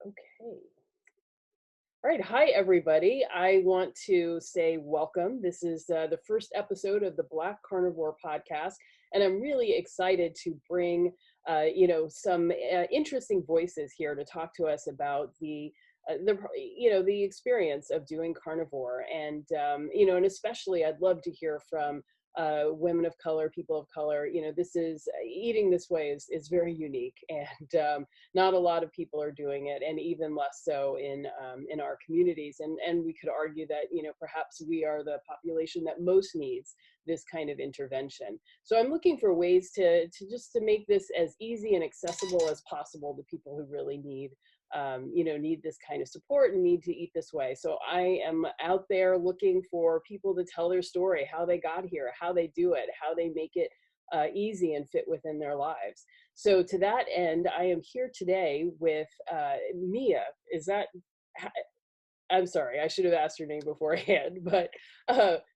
Okay. All right. Hi, everybody. I want to say welcome. This is the first episode of the Black Carnivore podcast, and I'm really excited to bring, some interesting voices here to talk to us about the experience of doing carnivore, and especially I'd love to hear from women of color, people of color. This is eating this way is very unique, and not a lot of people are doing it, and even less so in our communities. And we could argue that perhaps we are the population that most needs this kind of intervention. So I'm looking for ways to make this as easy and accessible as possible to people who really need this kind of support and need to eat this way. So I am out there looking for people to tell their story, how they got here, how they do it, how they make it easy and fit within their lives. So to that end, I am here today with Mia. I'm sorry, I should have asked your name beforehand, but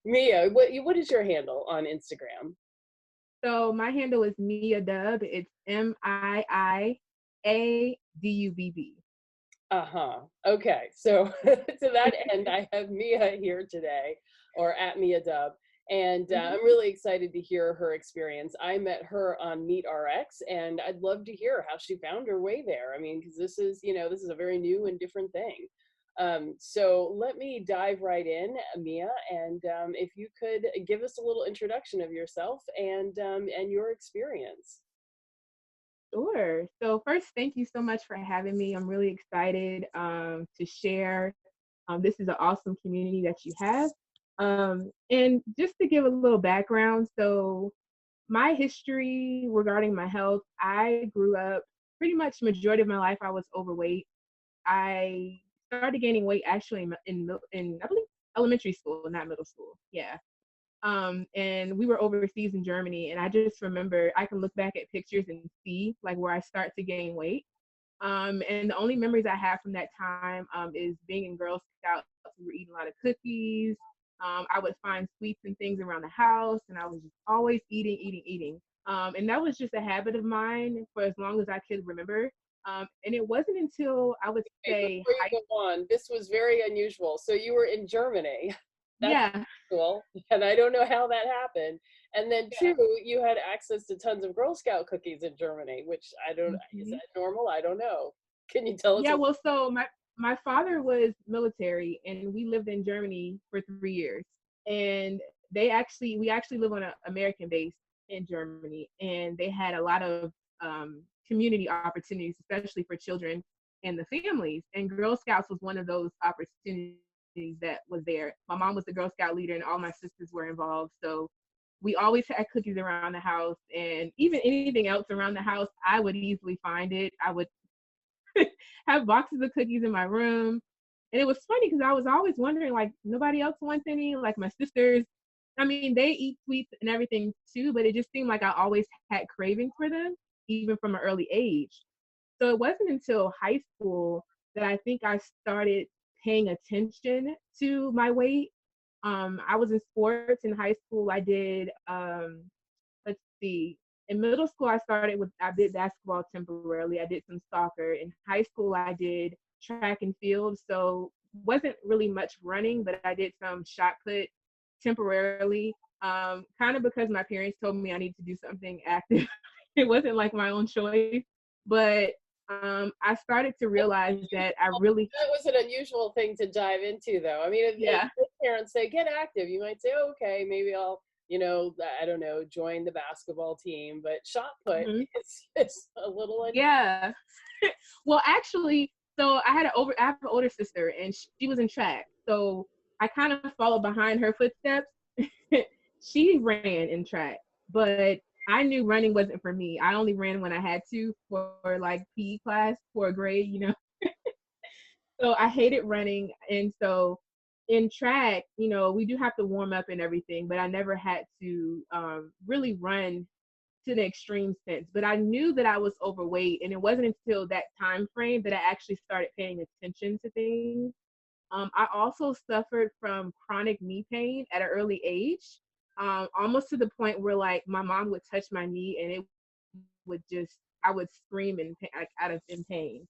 Mia, what is your handle on Instagram? So my handle is Mia Dubb. It's MIIADUBB. Uh-huh. Okay. So to that end, I have Mia here today, or at Mia Dubb, and hmm I'm really excited to hear her experience. I met her on Meet RX, and I'd love to hear how she found her way there. I mean, because this is a very new and different thing. So let me dive right in, Mia, and if you could give us a little introduction of yourself and your experience. Sure. So first, thank you so much for having me. I'm really excited to share. This is an awesome community that you have. And just to give a little background, so my history regarding my health, I grew up pretty much majority of my life I was overweight. I started gaining weight actually in I believe elementary school, not middle school. Yeah. And we were overseas in Germany, and I just remember I can look back at pictures and see like where I start to gain weight. And the only memories I have from that time is being in Girl Scouts. We were eating a lot of cookies. I would find sweets and things around the house, and I was just always eating, eating, eating. And that was just a habit of mine for as long as I could remember. And it wasn't until I would Okay, say before you high, go on, this was very unusual. So you were in Germany. That's yeah, cool. And I don't know how that happened. And then yeah. two, you had access to tons of Girl Scout cookies in Germany, which I don't, is Mhm. that normal? I don't know. Can you tell us a Yeah, little? well, so my father was military, and we lived in Germany for 3 years. And we actually live on an American base in Germany, and they had a lot of community opportunities, especially for children and the families. And Girl Scouts was one of those opportunities that was there. My mom was the Girl Scout leader, and all my sisters were involved. So we always had cookies around the house, and even anything else around the house, I would easily find it. I would have boxes of cookies in my room. And it was funny because I was always wondering, like, nobody else wants any. Like my sisters, I mean, they eat sweets and everything too, but it just seemed like I always had cravings for them, even from an early age. So it wasn't until high school that I think I started paying attention to my weight. I was in sports in high school. Let's see, in middle school I did basketball temporarily. I did some soccer. In high school I did track and field, so wasn't really much running, but I did some shot put temporarily, kind of because my parents told me I need to do something active. It wasn't like my own choice, but I started to realize that I really, That was an unusual thing to dive into, though. I mean, if yeah. your parents say get active, you might say, oh, okay, maybe I don't know, join the basketball team. But shot put Mhm. is a little unusual. Yeah. Well, actually, so I have an older sister, and she was in track. So I kind of followed behind her footsteps. She ran in track, but I knew running wasn't for me. I only ran when I had to for like PE class for a grade. So I hated running, and so in track, we do have to warm up and everything, but I never had to really run to the extreme sense. But I knew that I was overweight, and it wasn't until that time frame that I actually started paying attention to things. I also suffered from chronic knee pain at an early age, almost to the point where like my mom would touch my knee, and it would just I would scream in pain.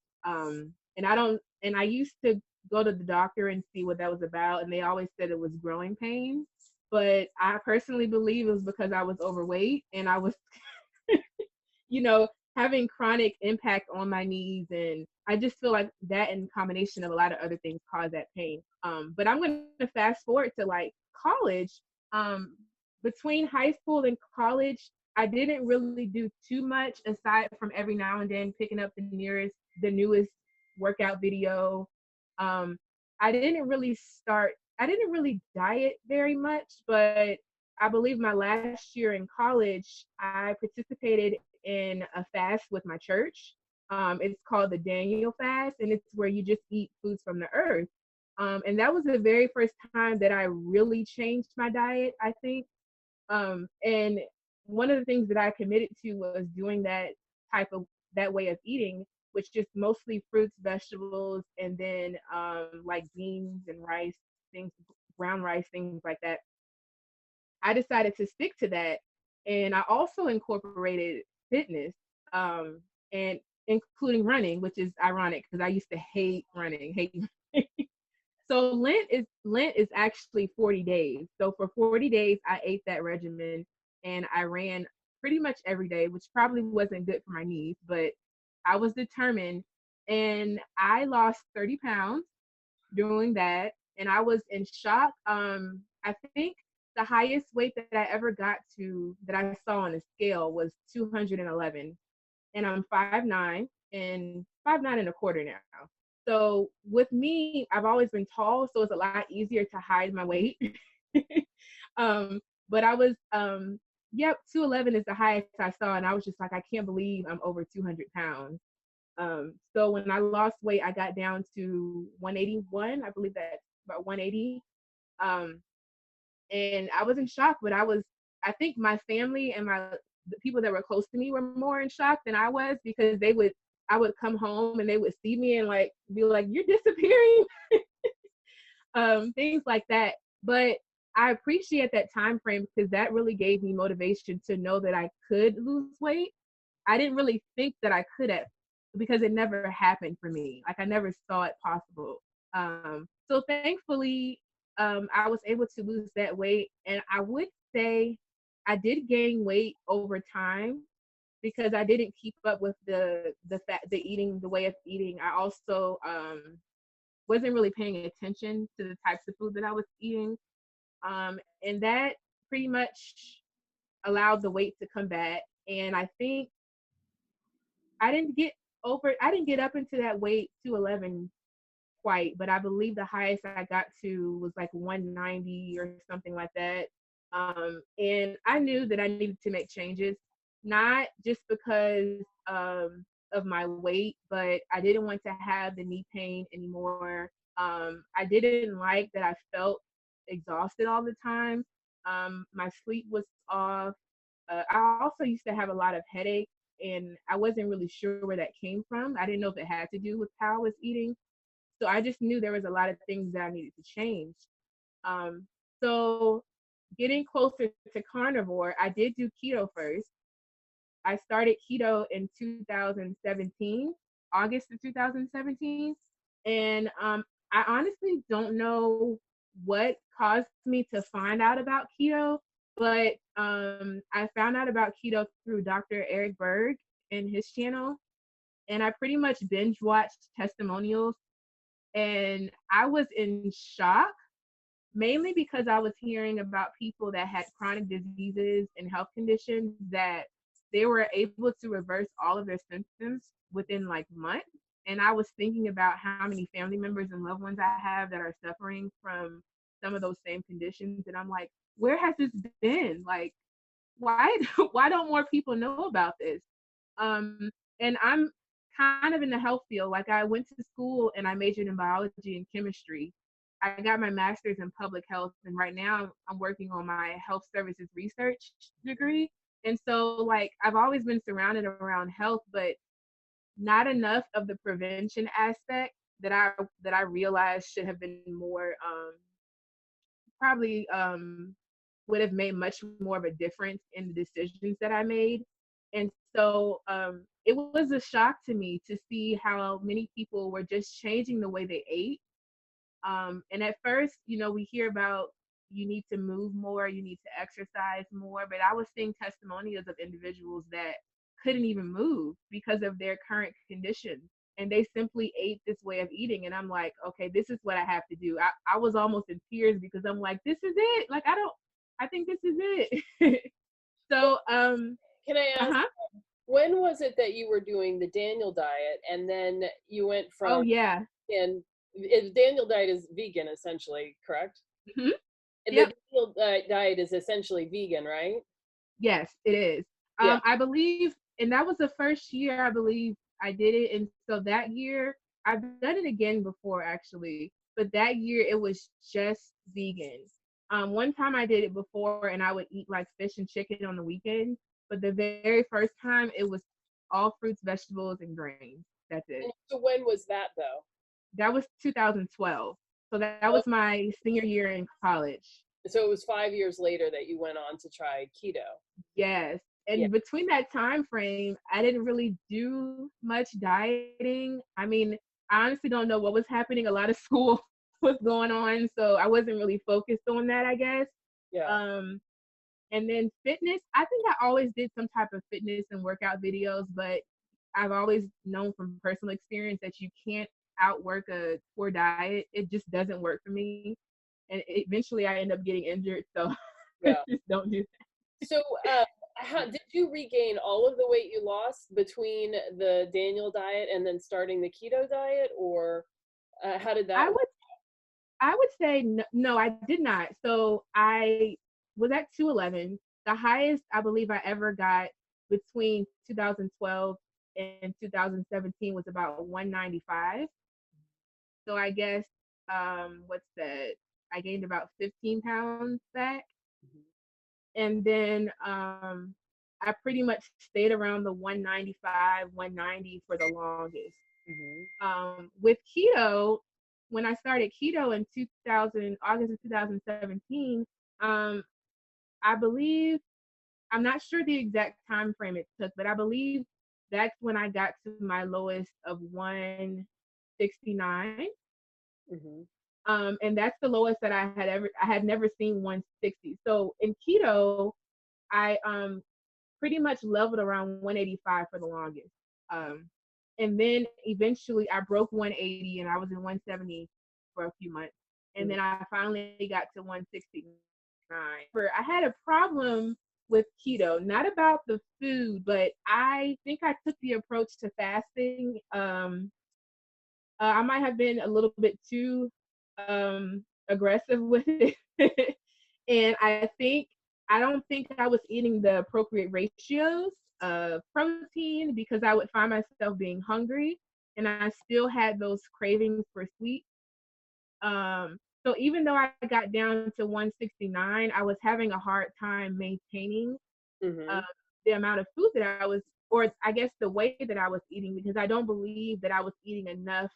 And I used to go to the doctor and see what that was about, and they always said it was growing pains. But I personally believe it was because I was overweight and I was, you know, having chronic impact on my knees. And I just feel like that in combination of a lot of other things cause that pain. But I'm going to fast forward to like college. Um, Between high school and college, I didn't really do too much aside from every now and then picking up the newest workout video. Um, I didn't really diet very much, but I believe my last year in college, I participated in a fast with my church. It's called the Daniel fast, and it's where you just eat foods from the earth. And that was the very first time that I really changed my diet, I think. And one of the things that I committed to was doing type of that way of eating, which just mostly fruits, vegetables, and then like beans and rice, things, brown rice, things like that. I decided to stick to that. And I also incorporated fitness, and including running, which is ironic because I used to hate running, hate. So Lent is actually 40 days. So for 40 days, I ate that regimen and I ran pretty much every day, which probably wasn't good for my knees, but I was determined, and I lost 30 pounds doing that, and I was in shock. I think the highest weight that I ever got to that I saw on a scale was 211, and I'm 5'9" and 5'9" and a quarter now. So with me, I've always been tall, so it's a lot easier to hide my weight. um, but I was, yep, 211 is the highest I saw, and I was just like, I can't believe I'm over 200 pounds. So when I lost weight, I got down to 181. I believe that's about 180. Um, and I was in shock, but I think my family and the people that were close to me were more in shock than I was, because I would come home and they would see me and like be like, "You're disappearing," things like that. But I appreciate that time frame because that really gave me motivation to know that I could lose weight. I didn't really think that I could have, because it never happened for me. Like I never saw it possible. So thankfully, I was able to lose that weight, and I would say I did gain weight over time because I didn't keep up with the way of eating. I also wasn't really paying attention to the types of food that I was eating, and that pretty much allowed the weight to come back. And I think I didn't get up into that weight 211 quite, but I believe the highest I got to was like 190 or something like that. And I knew that I needed to make changes, not just because of my weight, but I didn't want to have the knee pain anymore. I didn't like that I felt exhausted all the time. My sleep was off. I also used to have a lot of headaches, and I wasn't really sure where that came from. I didn't know if it had to do with how I was eating. So I just knew there was a lot of things that I needed to change. Um, so getting closer to carnivore, I did do keto first. I started keto in 2017, August of 2017. And I honestly don't know what caused me to find out about keto, but I found out about keto through Dr. Eric Berg and his channel. And I pretty much binge watched testimonials, and I was in shock, mainly because I was hearing about people that had chronic diseases and health conditions that they were able to reverse all of their symptoms within like months. And I was thinking about how many family members and loved ones I have that are suffering from some of those same conditions. And I'm like, where has this been? Like, why why don't more people know about this? Um, and I'm kind of in the health field. Like I went to school and I majored in biology and chemistry. I got my master's in public health, and right now I'm working on my health services research degree. And so, like, I've always been surrounded around health, but not enough of the prevention aspect that I realized should have been more probably would have made much more of a difference in the decisions that I made. And so it was a shock to me to see how many people were just changing the way they ate. And at first, we hear about you need to move more, you need to exercise more, but I was seeing testimonials of individuals that couldn't even move because of their current condition. And they simply ate this way of eating. And I'm like, okay, this is what I have to do. I was almost in tears because I'm like, this is it. Like, I think this is it. Well, So, can I ask, uh-huh. when was it that you were doing the Daniel diet and then you went Oh, from, yeah. and Daniel diet is vegan essentially, correct? Hmm. The Yep. Daniel diet is essentially vegan, right? Yes, it is. Yeah. I believe, and that was the first year I believe I did it. And so that year, I've done it again before actually, but that year it was just vegan. One time I did it before and I would eat like fish and chicken on the weekend, but the very first time it was all fruits, vegetables, and grains. That's it. And so when was that though? That was 2012. So that Oh, was my senior year in college. so it was 5 years later that you went on to try keto. Yes. Yeah. And between that time frame, I didn't really do much dieting. I mean, I honestly don't know what was happening. A lot of school was going on, so I wasn't really focused on that, I guess. Yeah. Um, and then fitness, I think I always did some type of fitness and workout videos, but I've always known from personal experience that you can't outwork a poor diet. It just doesn't work for me. And eventually I end up getting injured, so Yeah. just don't do. So, did you regain all of the weight you lost between the Daniel diet and then starting the keto diet, or how did I that work? would I would say no, no, I did not. So I was at 211. The highest I believe I ever got between 2012 and 2017 was about 195. So I guess what's that? I gained about 15 pounds back. And then I pretty much stayed around the 195, 190 for the longest. Mm-hmm. With keto, when I started keto in 2000, August of 2017, um, I believe, I'm not sure the exact time frame it took, but I believe that's when I got to my lowest of 169. Mm-hmm. And that's the lowest that I had never seen 160. So in keto, I pretty much leveled around 185 for the longest. Um, and then eventually I broke 180 and I was in 170 for a few months. And Mm-hmm. then I finally got to 169. I had a problem with keto, not about the food, but I think I took the approach to fasting. I might have been a little bit too aggressive with it. And I don't think I was eating the appropriate ratios of protein because I would find myself being hungry and I still had those cravings for sweet. So even though I got down to 169, I was having a hard time maintaining Mm-hmm. uh, the amount of food that I was, or I guess the way that I was eating, because I don't believe that I was eating enough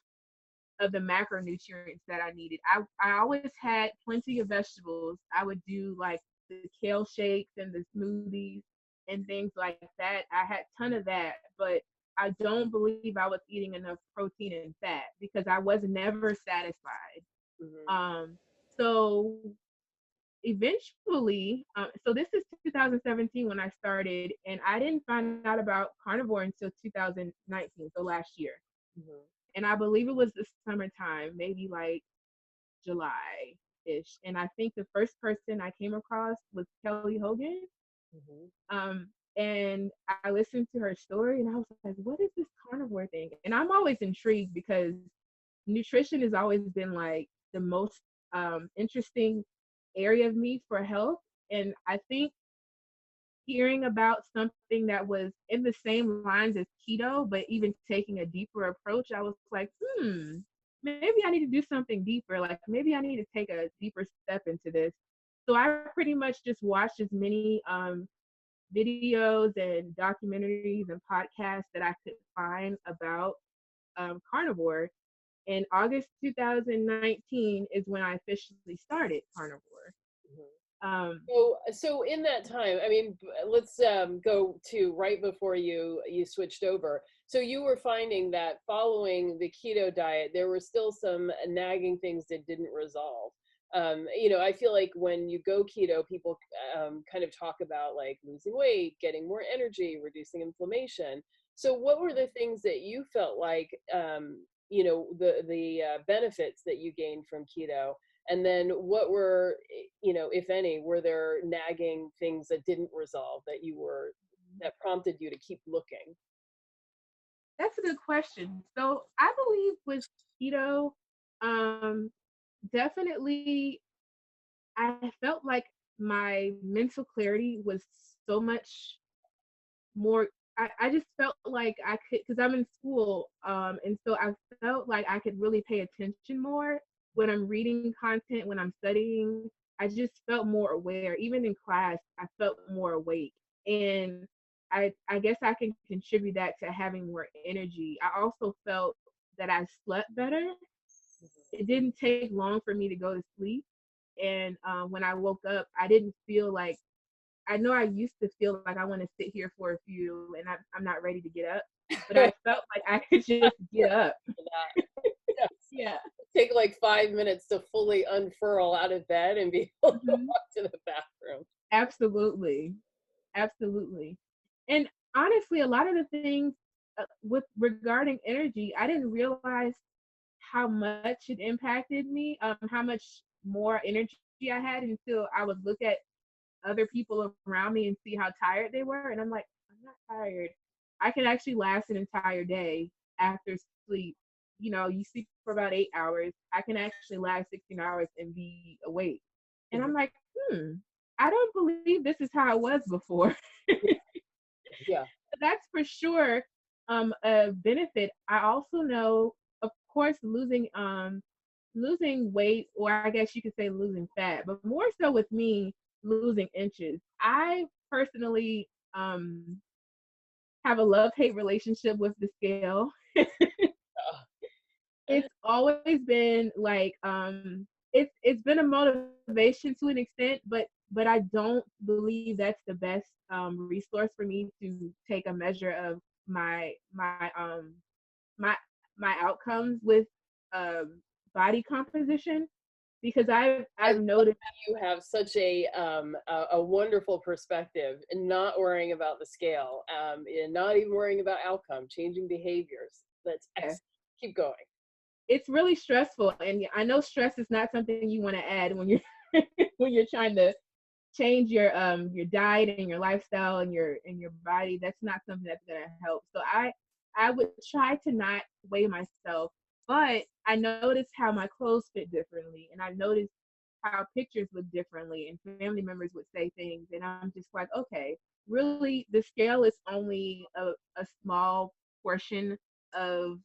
of the macronutrients that I needed. I always had plenty of vegetables. I would do like the kale shakes and the smoothies and things like that. I had a ton of that, but I don't believe I was eating enough protein and fat because I was never satisfied. Mm-hmm. Um, so eventually, so this is 2017 when I started, and I didn't find out about carnivore until 2019, so last year. Mm-hmm. And I believe it was the summertime, maybe like July ish. And I think the first person I came across was Kelly Hogan. Mm-hmm. Um, and I listened to her story and I was like, what is this carnivore thing? And I'm always intrigued because nutrition has always been like the most interesting area of me for health. And I think hearing about something that was in the same lines as keto, but even taking a deeper approach, I was like, maybe I need to do something deeper. Like maybe I need to take a deeper step into this. So I pretty much just watched as many videos and documentaries and podcasts that I could find about carnivore. And August 2019 is when I officially started carnivore. Um, So in that time, I mean, let's go to right before you switched over. So you were finding that following the keto diet, there were still some nagging things that didn't resolve. I feel like when you go keto, people kind of talk about like losing weight, getting more energy, reducing inflammation. So what were the things that you felt like, the benefits that you gained from keto? And then what were, if any, were there nagging things that didn't resolve that prompted you to keep looking? that's a good question. So I believe with keto, um, definitely I felt like my mental clarity was so much more. I just felt like I could, because I'm in school, and so I felt like I could really pay attention more when I'm reading content, when I'm studying. I just felt more aware. Even in class, I felt more awake, and I guess I can contribute that to having more energy. I also felt that I slept better. It didn't take long for me to go to sleep, and when I woke up, I didn't feel like, I know I used to feel like I want to sit here for a few and I'm not ready to get up, but I felt like I could just get up. Yes. Yeah. Take like 5 minutes to fully unfurl out of bed and be able to Hmm. walk to the bathroom. Absolutely. Absolutely. And honestly, a lot of the things with regarding energy, I didn't realize how much it impacted me, how much more energy I had until I would look at other people around me and see how tired they were. And I'm like, I'm not tired. I can actually last an entire day after sleep. You sleep for about 8 hours. I can actually last 16 hours and be awake. And Mhm. I'm like, I don't believe this is how it was before. Yeah. That's for sure a benefit. I also know, of course, losing weight, or I guess you could say losing fat, but more so with me, losing inches. I personally have a love-hate relationship with the scale. It's always been like it's been a motivation to an extent, but I don't believe that's the best resource for me to take a measure of my my outcomes with um body composition, because I I've love noticed. that you have such a wonderful perspective and not worrying about the scale, and not even worrying about outcome, changing behaviors. That's Yeah, excellent. Keep going. it's really stressful, and I know stress is not something you want to add when you're when you're trying to change your diet and your lifestyle and your body. That's not something that's going to help. So I would try to not weigh myself, but I noticed how my clothes fit differently, and I noticed how pictures look differently, and family members would say things, and I'm just like, okay, really, the scale is only a small portion of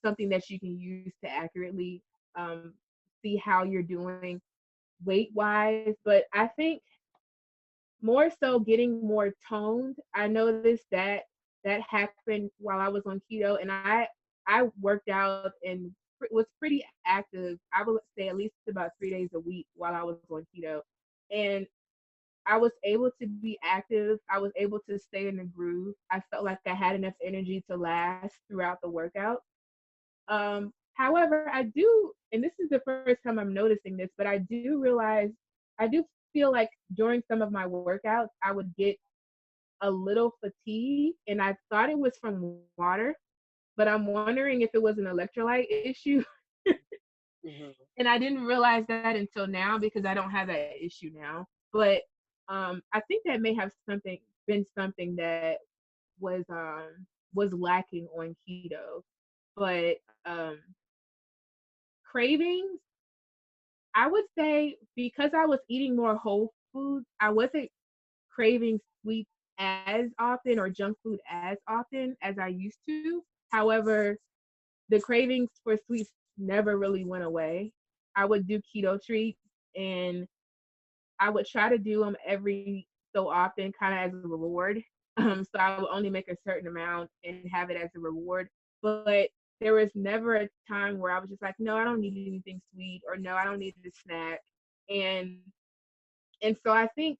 something that you can use to accurately um, see how you're doing weight wise. But I think more so getting more toned. I noticed that that happened while I was on keto, and I worked out and was pretty active. I would say at least about 3 days a week while I was on keto, and I was able to be active. I was able to stay in the groove. I felt like I had enough energy to last throughout the workout. However, I do, and this is the first time I'm noticing this, but I do realize, I do feel like during some of my workouts, I would get a little fatigue, and I thought it was from water, but I'm wondering if it was an electrolyte issue. Mhm. And I didn't realize that until now because I don't have that issue now. But I think that may have been something that was lacking on keto. But um, cravings, I would say because I was eating more whole foods, I wasn't craving sweets as often or junk food as often as I used to. However, the cravings for sweets never really went away. I would do keto treats, and I would try to do them every so often, kind of as a reward. So I would only make a certain amount and have it as a reward. But there was never a time where I was just like, no, I don't need anything sweet, or no, I don't need a snack. And And so I think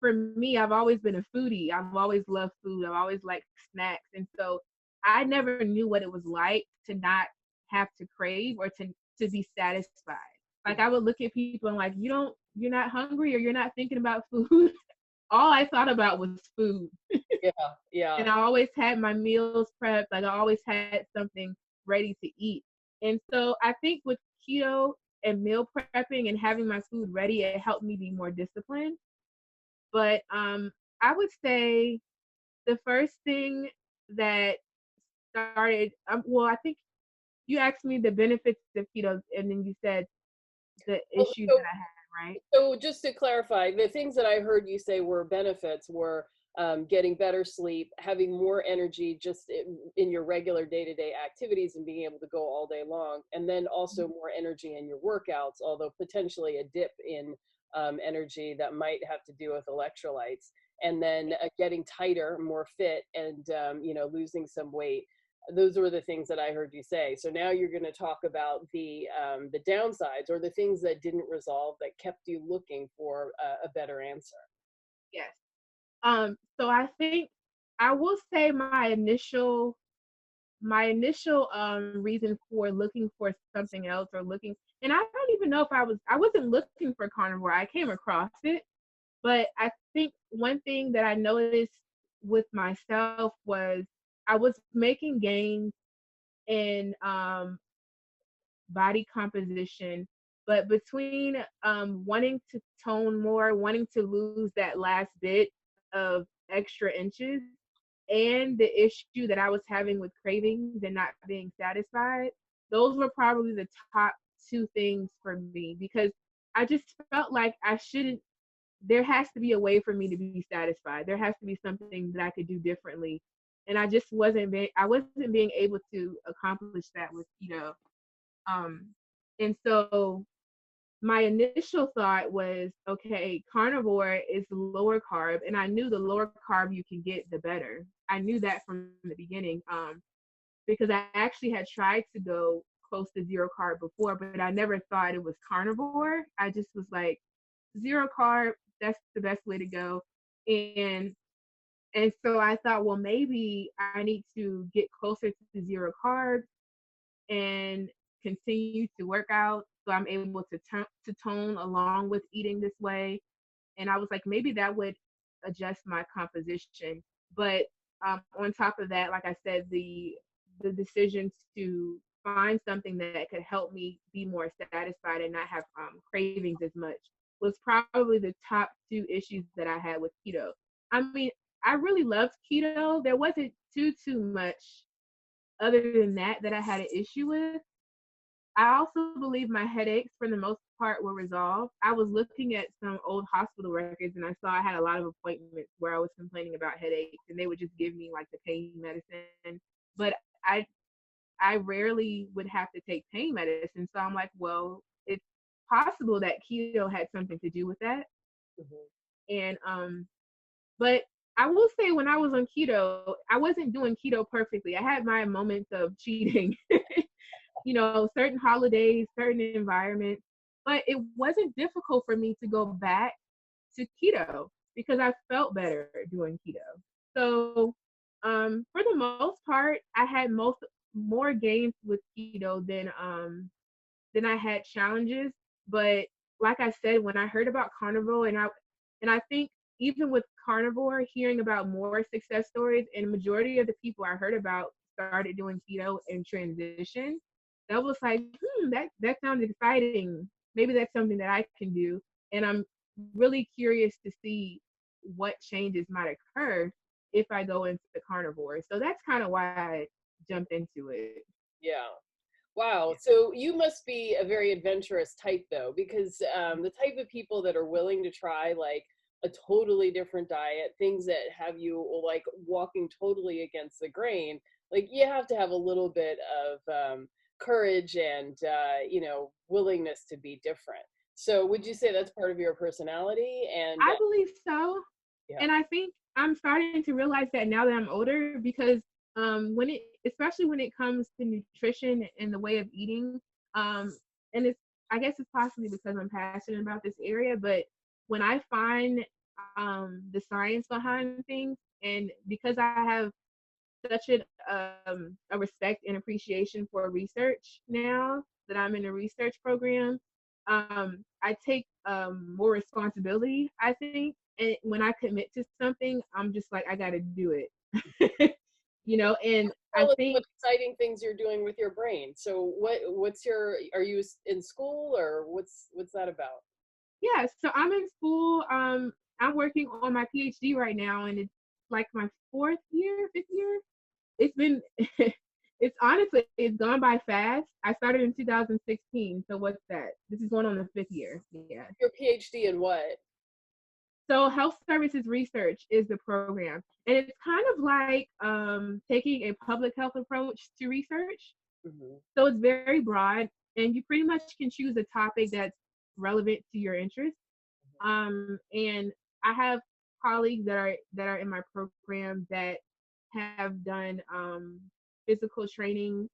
for me, I've always been a foodie. I've always loved food. I've always liked snacks. And so I never knew what it was like to not have to crave or to be satisfied. Like I would look at people and like, you're not hungry or you're not thinking about food. All I thought about was food. Yeah, yeah. And I always had my meals prepped. Like I always had something ready to eat. And so I think with keto and meal prepping and having my food ready, it helped me be more disciplined. But I would say the first thing that started, well, I think you asked me the benefits of keto, and then you said the Well, issues that so I had, right? So just to clarify, the things that I heard you say were benefits were getting better sleep, having more energy just in your regular day-to-day activities and being able to go all day long, and then also more energy in your workouts, although potentially a dip in energy that might have to do with electrolytes, and then getting tighter, more fit, and losing some weight. Those were the things that I heard you say. So now you're going to talk about the downsides or the things that didn't resolve that kept you looking for a better answer. Yes. So I think I will say my initial reason for looking for something else or looking, and I don't even know if I wasn't looking for carnivore. I came across it, but I think one thing that I noticed with myself was I was making gains in body composition, but between wanting to tone more, wanting to lose that last bit of extra inches, and the issue that I was having with cravings and not being satisfied, those were probably the top two things for me because I just felt like I shouldn't. There has to be a way for me to be satisfied. There has to be something that I could do differently, and I wasn't being able to accomplish that with keto. Um, and so my initial thought was, okay, carnivore is lower carb, and I knew the lower carb you can get, the better. I knew that from the beginning, because I actually had tried to go close to zero carb before, but I never thought it was carnivore. I just was like, zero carb, that's the best way to go. And and so I thought, well, maybe I need to get closer to zero carbs and continue to work out so I'm able to tone along with eating this way. And I was like, maybe that would adjust my composition. But on top of that, like I said, the decision to find something that could help me be more satisfied and not have cravings as much was probably the top two issues that I had with keto. I mean, I really loved keto. There wasn't too much other than that I had an issue with. I also believe my headaches, for the most part, were resolved. I was looking at some old hospital records and I saw I had a lot of appointments where I was complaining about headaches and they would just give me like the pain medicine. But I I rarely would have to take pain medicine. So I'm like, well, it's possible that keto had something to do with that. Mhm. And but I will say when I was on keto, I wasn't doing keto perfectly. I had my moments of cheating. Certain holidays, certain environments, but it wasn't difficult for me to go back to keto because I felt better doing keto. So, for the most part, I had more gains with keto than I had challenges. But like I said, when I heard about carnivore, and I think even with carnivore, hearing about more success stories, and majority of the people I heard about started doing keto and transition, that was like, that sounds exciting. Maybe that's something that I can do. And I'm really curious to see what changes might occur if I go into the carnivore. So that's kind of why I jumped into it. Yeah. Wow. So you must be a very adventurous type, though, because the type of people that are willing to try like a totally different diet, things that have you like walking totally against the grain, like you have to have a little bit of courage and willingness to be different. So would you say that's part of your personality? And I believe so. yeah. And I think I'm starting to realize that now that I'm older because especially when it comes to nutrition and the way of eating, and I guess it's possibly because I'm passionate about this area, but when I find the science behind things, and because I have such a respect and appreciation for research now that I'm in a research program, I take more responsibility, I think. And when I commit to something, I'm just like, I got to do it. And I Tell us what think, exciting things you're doing with your brain. So what's your, are you in school, or what's that about? yeah, so I'm in school. I'm working on my PhD right now, and it's like my fourth year, fifth year. It's been, it's honestly, it's gone by fast. I started in 2016. So what's that? This is going on the fifth year. Yeah. Your PhD in what? So health services research is the program, and it's kind of like taking a public health approach to research. Hmm. So it's very broad, and you pretty much can choose a topic that's relevant to your interest. And I have colleagues that are in my program that have done physical training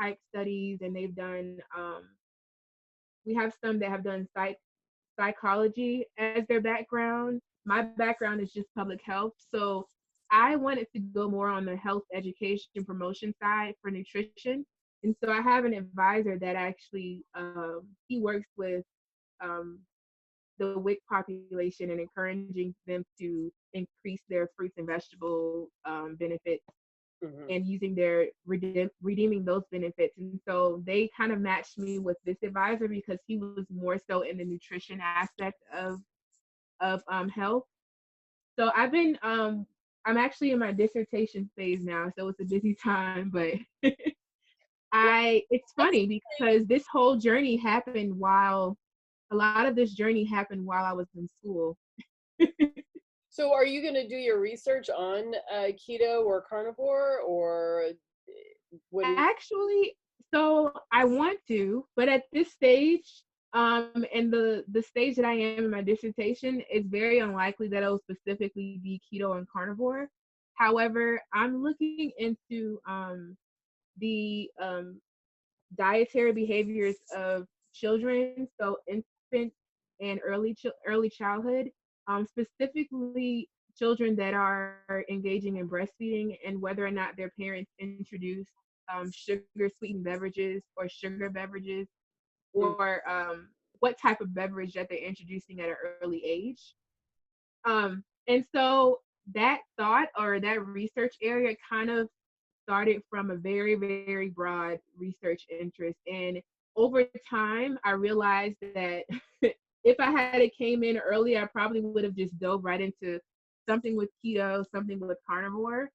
type studies, and they've done. We have some that have done psychology as their background. My background is just public health, so I wanted to go more on the health education promotion side for nutrition. And so I have an advisor that actually he works with um, the WIC population and encouraging them to increase their fruits and vegetable benefits Hmm. and using their redeeming those benefits. And so they kind of matched me with this advisor because he was more so in the nutrition aspect of health. So I'm actually in my dissertation phase now, so it's a busy time, but Well, I it's that's funny because this whole journey happened while a lot of this journey happened while I was in school. so. Are you going to do your research on keto or carnivore, or what do you? Actually, so I want to, but at this stage, and the stage that I am in my dissertation, it's very unlikely that it'll specifically be keto and carnivore. However, I'm looking into the dietary behaviors of children, so infants and early childhood, specifically children that are engaging in breastfeeding, and whether or not their parents introduce sugar sweetened beverages or sugar beverages, Mm. or what type of beverage that they're introducing at an early age. And so that thought or that research area kind of started from a very, very broad research interest. And over time, I realized that if I had it came in early, I probably would have just dove right into something with keto, something with carnivore.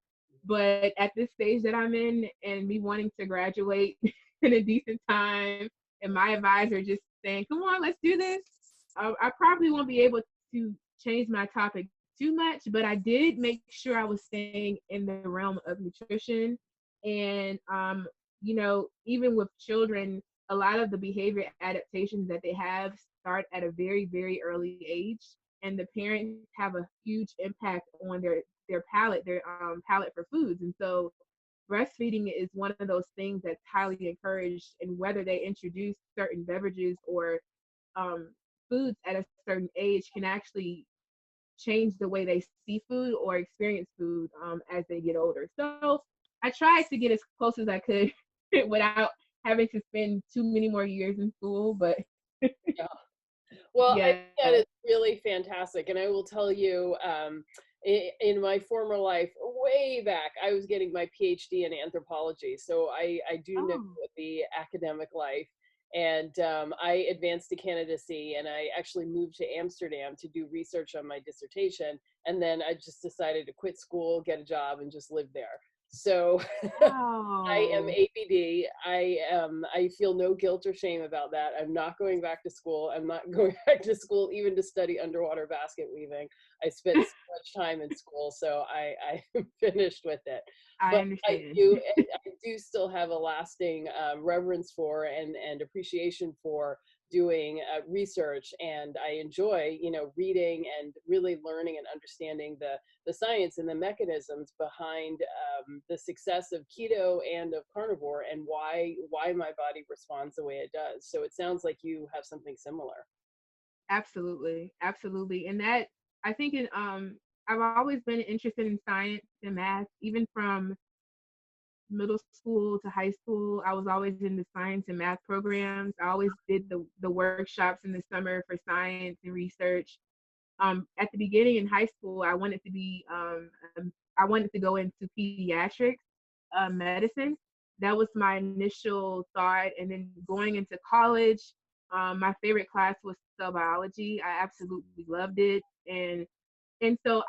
But at this stage that I'm in, and me wanting to graduate in a decent time, and my advisor just saying, "Come on, let's do this," I probably won't be able to change my topic too much. But I did make sure I was staying in the realm of nutrition. And even with children, a lot of the behavior adaptations that they have start at a very, very early age, and the parents have a huge impact on their palate, their palate for foods. And so breastfeeding is one of those things that's highly encouraged, and whether they introduce certain beverages or um, foods at a certain age can actually change the way they see food or experience food as they get older. So I tried to get as close as I could without having to spend too many more years in school. But Yeah. Well, I think yeah. that is really fantastic. And I will tell you, in my former life, way back, I was getting my PhD in anthropology. So I do know Oh, the academic life. And I advanced to candidacy, and I actually moved to Amsterdam to do research on my dissertation. And then I just decided to quit school, get a job, and just live there. So I am wow. ABD. I feel no guilt or shame about that. I'm not going back to school. I'm not going back to school even to study underwater basket weaving. I spent so much time in school, so I'm finished with it. I But understand. I do still have a lasting reverence for and appreciation for doing research, and I enjoy, reading and really learning and understanding the science and the mechanisms behind the success of keto and of carnivore, and why my body responds the way it does. So it sounds like you have something similar. Absolutely, absolutely. And that I think I've always been interested in science and math, even from middle school to high school. I was always in the science and math programs. I always did the workshops in the summer for science and research. At the beginning in high school, I wanted to go into pediatrics, medicine. That was my initial thought, and then going into college, my favorite class was cell biology. I absolutely loved it, and so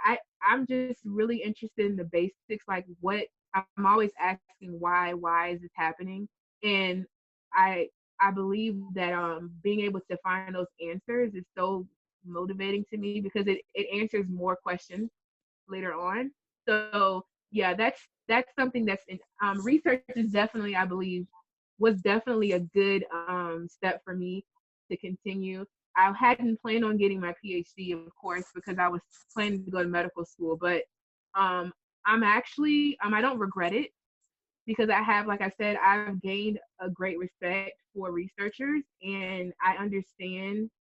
I'm just really interested in the basics, like what I'm always asking why is this happening, and I I believe that being able to find those answers is so motivating to me because it answers more questions later on. So yeah, that's something that's in research is definitely, I believe, was definitely a good step for me to continue. I hadn't planned on getting my PhD, of course, because I was planning to go to medical school, but um, I'm actually I don't regret it because I have, like I said, I've gained a great respect for researchers, and I understand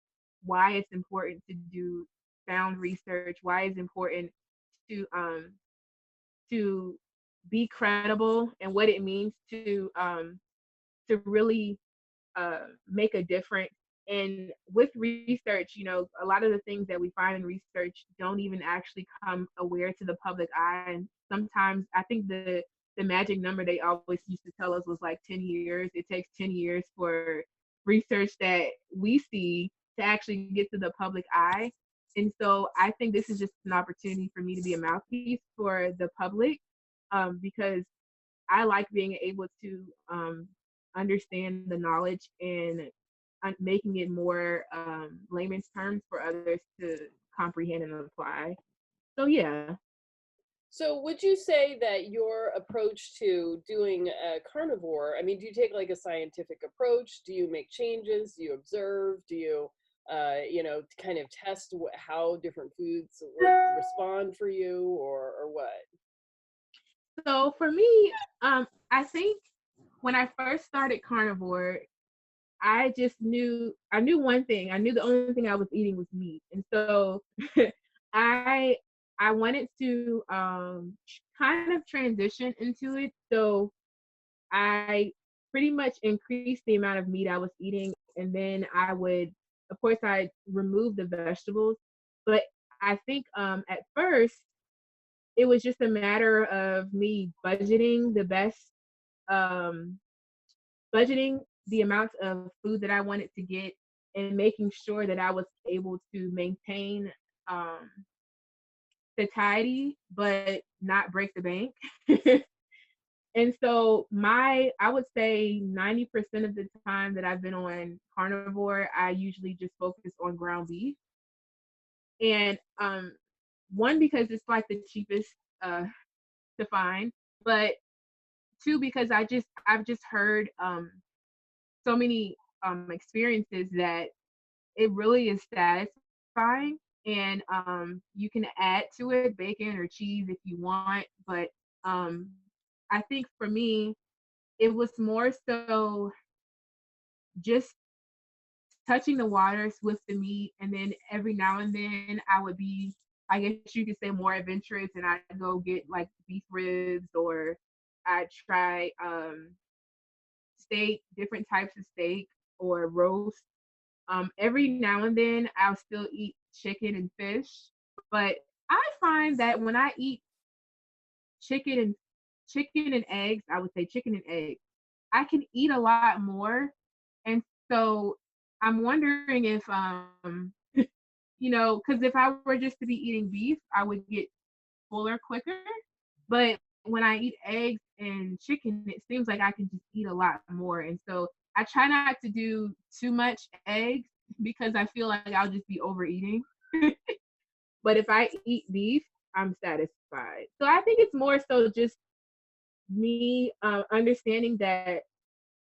why it's important to do sound research, why it's important to um to be credible and what it means to really make a difference. And with research, a lot of the things that we find in research don't even actually come aware to the public eye. And sometimes I think the magic number they always used to tell us was like 10 years. It takes 10 years for research that we see to actually get to the public eye. And so I think this is just an opportunity for me to be a mouthpiece for the public, because I like being able to understand the knowledge and making it more layman's terms for others to comprehend and apply. So yeah. So would you say that your approach to doing a carnivore, I mean, do you take like a scientific approach? Do you make changes? Do you observe? Do you, kind of test how different foods like respond for you, or what? So for me, I think when I first started carnivore, I knew one thing. I knew the only thing I was eating was meat, and so I I wanted to kind of transition into it. So I pretty much increased the amount of meat I was eating, and then of course, I remove the vegetables. But I think at first it was just a matter of me um, budgeting the amount of food that I wanted to get, and making sure that I was able to maintain um, satiety, but not break the bank. And so I would say 90% of the time that I've been on carnivore, I usually just focus on ground beef. And one, because it's like the cheapest uh, to find, but two, because I've just heard so many experiences that it really is satisfying. And you can add to it bacon or cheese if you want, but um, I think for me, it was more so just touching the waters with the meat, and then every now and then I would be, I guess you could say, more adventurous, and I'd go get like beef ribs, or I'd try steak, different types of steak or roast. Every now and then I'll still eat chicken and fish, but I find that when I eat chicken and chicken and eggs, I would say chicken and eggs, I can eat a lot more. And so I'm wondering if because if I were just to be eating beef, I would get fuller quicker. But when I eat eggs and chicken, it seems like I can just eat a lot more. And so I try not to do too much eggs because I feel like I'll just be overeating. But if I eat beef, I'm satisfied. So I think it's more so just me understanding that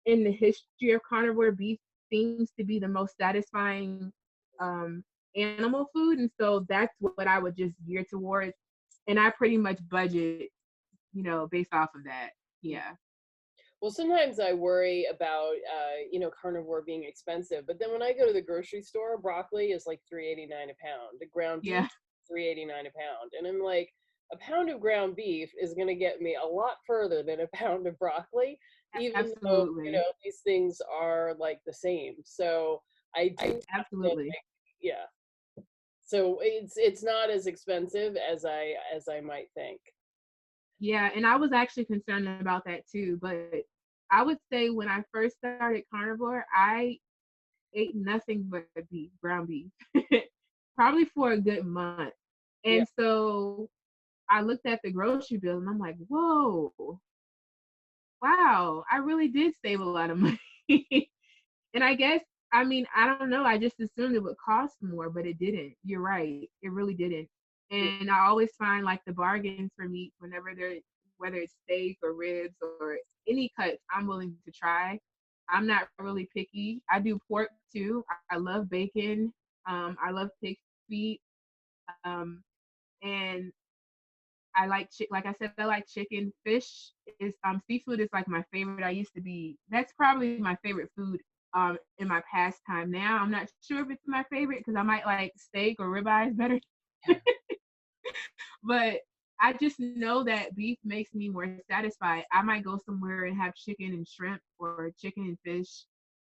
in the history of carnivore, beef seems to be the most satisfying um, animal food. And so that's what I would just gear towards. And I pretty much budget, based off of that. Yeah. Well, sometimes I worry about carnivore being expensive, but then when I go to the grocery store, broccoli is like 3.89 a pound. The ground beef, Yeah, 3.89 a pound, and I'm like, a pound of ground beef is going to get me a lot further than a pound of broccoli, even though absolutely. these things are like the same. So I do have to, Absolutely. yeah. So it's not as expensive as I might think. Yeah, and I was actually concerned about that too. But I would say when I first started carnivore, I ate nothing but beef, ground beef, probably for a good month. Yeah. And so I looked at the grocery bill and I'm like, whoa, wow, I really did save a lot of money. And I guess, I mean, I don't know. I just assumed it would cost more, but it didn't. You're right. It really didn't. Yeah. And I always find like the bargains for meat whenever they're, whether it's steak or ribs or any cuts, I'm willing to try. I'm not really picky. I do pork too. I love bacon. I love pig feet. Um, and I like like I said, I like chicken. Fish is seafood is like my favorite. I used to be that's probably my favorite food in my pastime. Now I'm not sure if it's my favorite because I might like steak or ribeyes better. But I just know that beef makes me more satisfied. I might go somewhere and have chicken and shrimp or chicken and fish,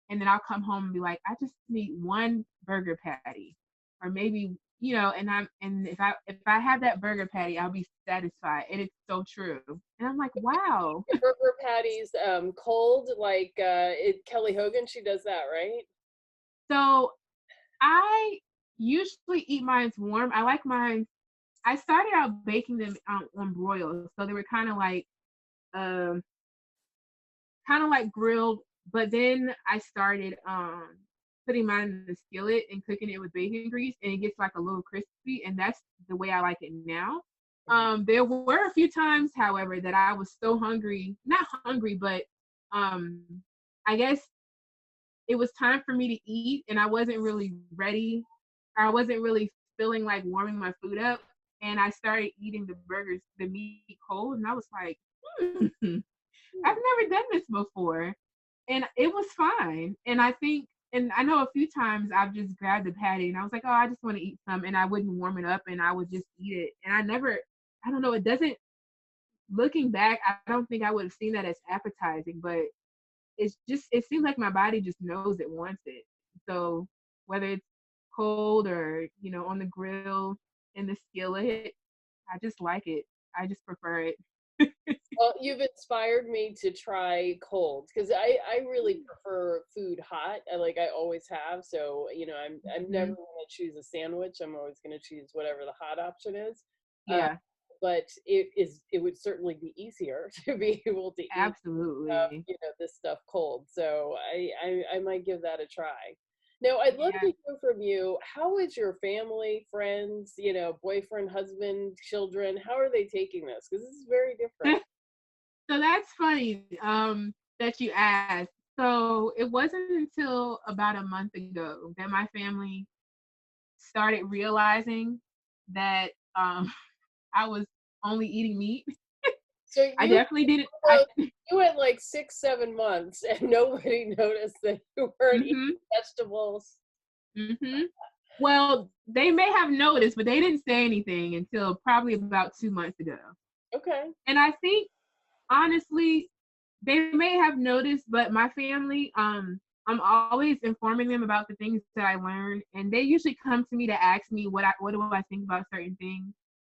and then I'll come home and be like, I just need one burger patty, or maybe and if I have that burger patty, I'll be satisfied, and it's so true. And I'm like, wow. Your burger patties cold like Kelly Hogan, she does that, right? So I usually eat mine warm. I like mine. I started out baking them on broil, so they were um kind of like grilled, but then I started putting mine in the skillet and cooking it with bacon grease, and it gets like a little crispy, and that's the way I like it now. Mhm. There were a few times, however, that I was so hungry, not hungry, but um I guess it was time for me to eat and I wasn't really ready. I wasn't really feeling like warming my food up, and I started eating the meat cold, and I was like, hmm, I've never done this before. And it was fine. And I know a few times I've just grabbed a patty and I was like, oh, I just want to eat some. And I wouldn't warm it up and I would just eat it. And I don't know, looking back, I don't think I would have seen that as appetizing, but it seems like my body just knows it wants it. So whether it's cold or, on the grill, in the skillet, I just like it. I just prefer it. Well, you've inspired me to try cold because I really prefer food hot. I always have. So I'm never Mhm. going to choose a sandwich. I'm always going to choose whatever the hot option is. Uh, Yeah, but it would certainly be easier to be able to eat absolutely. this stuff cold. So I might give that a try. Now, I'd love to Yeah. hear from you. How is your family, friends, boyfriend, husband, children? How are they taking this? Because this is very different. So that's funny that you asked. So it wasn't until about a month ago that my family started realizing that I was only eating meat. So I definitely didn't. well, you had like 6, 7 months, and nobody noticed that you weren't eating Mhm, vegetables. mhm. Well, they may have noticed, but they didn't say anything until probably about 2 months ago. Okay. And I think honestly, they may have noticed, but my family, I'm always informing them about the things that I learned, and they usually come to me to ask me what do I think about certain things.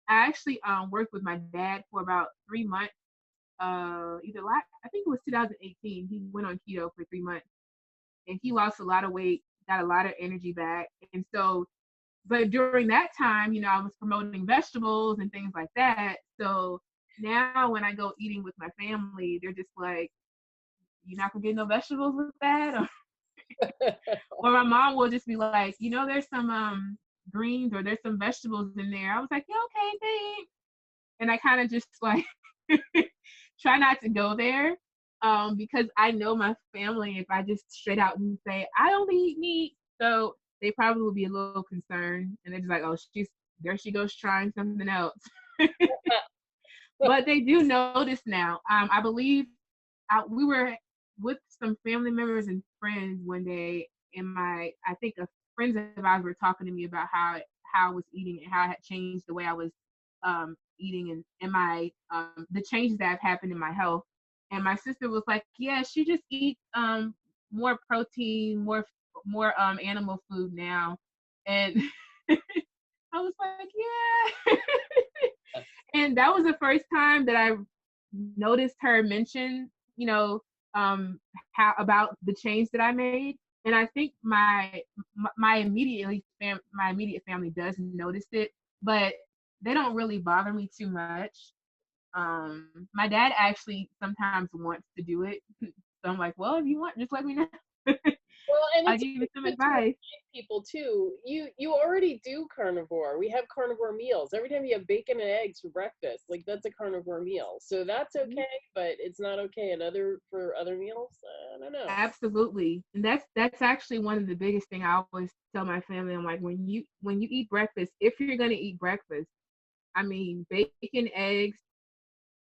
I actually worked with my dad for about 3 months. I think it was 2018. He went on keto for 3 months, and he lost a lot of weight, got a lot of energy back, and so. But during that time, I was promoting vegetables and things like that. So now when I go eating with my family, they're just like, you're not gonna get no vegetables with that, or my mom will just be like, there's some greens or there's some vegetables in there. I was like, yeah, okay, thanks. And I kind of just like try not to go there, because I know my family. If I just straight out and say I only eat meat, so they probably will be a little concerned, and they're just like, oh, she's there, she goes trying something else. But they do notice now. I believe we were with some family members and friends one day, and I think friends of ours were talking to me about how I was eating and how I had changed the way I was eating, and my the changes that have happened in my health. And my sister was like, "Yeah, she just eats more protein, more animal food now," and I was like, "Yeah." And that was the first time that I noticed her mention, how about the change that I made. And I think my immediate family does notice it, but they don't really bother me too much. My dad actually sometimes wants to do it, so I'm like, well, if you want, just let me know. Well, and I'll it's give you some good to advice. remind people too. You already do carnivore. We have carnivore meals. Every time you have bacon and eggs for breakfast, like that's a carnivore meal. So that's okay, but it's not okay for other meals. I don't know. Absolutely. And that's actually one of the biggest thing I always tell my family. I'm like, when you eat breakfast, if you're gonna eat breakfast, I mean bacon, eggs,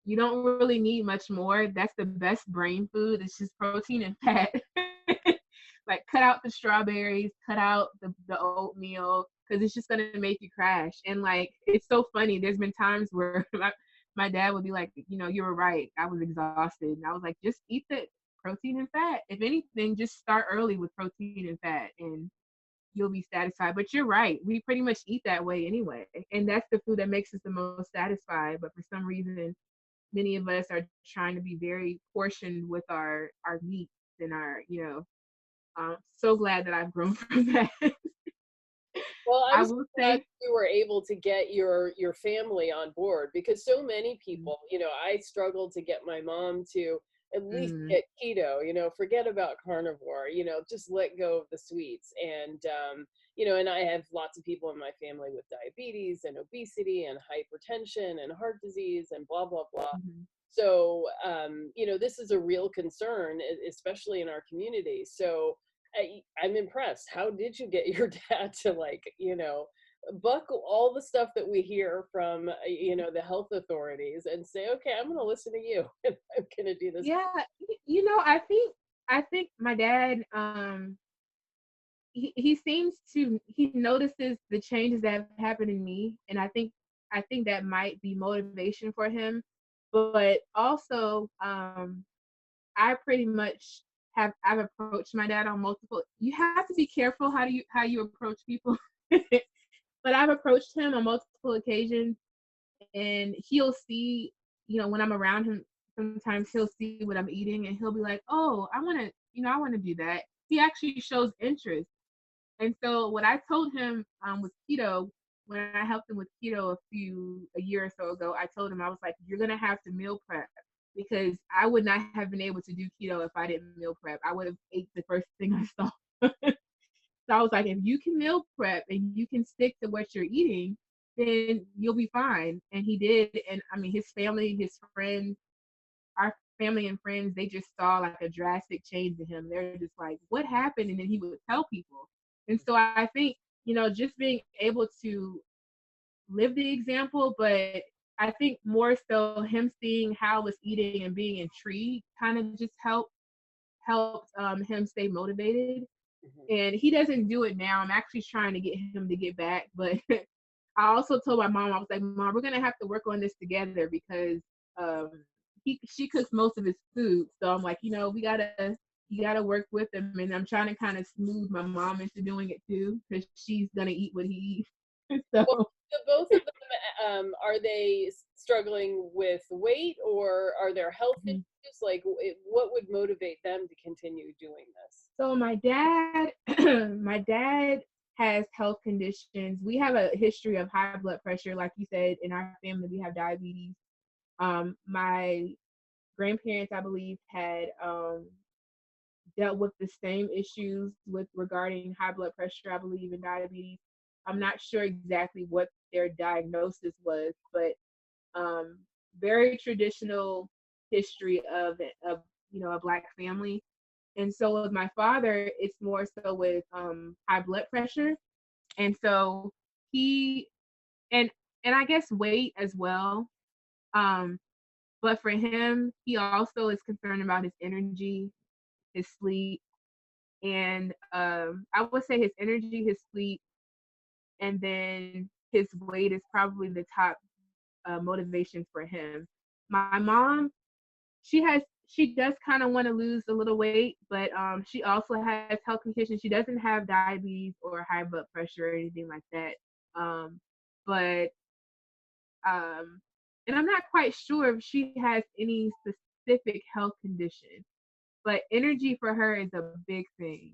you don't really need much more. That's the best brain food. It's just protein and fat. Like cut out the strawberries, cut out the oatmeal, because it's just gonna make you crash. And like it's so funny. There's been times where my dad would be like, you were right. I was exhausted. And I was like, just eat the protein and fat. If anything, just start early with protein and fat and you'll be satisfied. But you're right. We pretty much eat that way anyway. And that's the food that makes us the most satisfied. But for some reason, many of us are trying to be very portioned with our meats and our, so glad that I've grown from that. Well, I'm I so will glad say, you were able to get your family on board because so many people, I struggled to get my mom to at least mm, get keto, forget about carnivore, just let go of the sweets. And and I have lots of people in my family with diabetes and obesity and hypertension and heart disease and blah blah blah. mhm. So, this is a real concern, especially in our community. So, I'm impressed. How did you get your dad to buck all the stuff that we hear from, the health authorities and say, okay, I'm going to listen to you and I'm going to do this. Yeah, I think my dad, he notices the changes that have happened in me, and I think that might be motivation for him. But also, I pretty much I've approached my dad on multiple. You have to be careful how you approach people. But I've approached him on multiple occasions, and he'll see, when I'm around him, sometimes he'll see what I'm eating, and he'll be like, "Oh, I want to do that." He actually shows interest. And so what I told him with keto, when I helped him with keto a year or so ago, I told him, I was like, you're gonna have to meal prep, because I would not have been able to do keto if I didn't meal prep. I would have ate the first thing I saw. So I was like, if you can meal prep and you can stick to what you're eating, then you'll be fine. And he did. And I mean, his family, his friends, our family and friends, they just saw like a drastic change in him. They're just like, what happened? And then he would tell people. And so I think, just being able to live the example, but I think more so him seeing how I was eating and being intrigued kind of just helped him stay motivated. Mhm. And he doesn't do it now. I'm actually trying to get him to get back, but I also told my mom, I was like, Mom, we're gonna have to work on this together, because um, she cooks most of his food. So I'm like, you gotta work with him, and I'm trying to kind of smooth my mom into doing it too, because she's gonna eat what he eats. Well, So the both of them, are they struggling with weight or are there health issues? Like, what would motivate them to continue doing this? so my dad, my dad has health conditions. We have a history of high blood pressure, like you said. In our family, we have diabetes. My grandparents, I believe, had dealt with the same issues with regarding high blood pressure, I believe, and diabetes. I'm not sure exactly what their diagnosis was, but um, very traditional history of a black family. And so with my father, it's more so with high blood pressure, and so he and and I guess weight as well. Um, But for him, he also is concerned about his energy, his sleep, and I would say his energy, his sleep, and then his weight is probably the top motivations for him. My mom, she does kind of want to lose a little weight, but she also has health conditions. She doesn't have diabetes or high blood pressure or anything like that. Um, but and I'm not quite sure if she has any specific health condition, but energy for her is a big thing.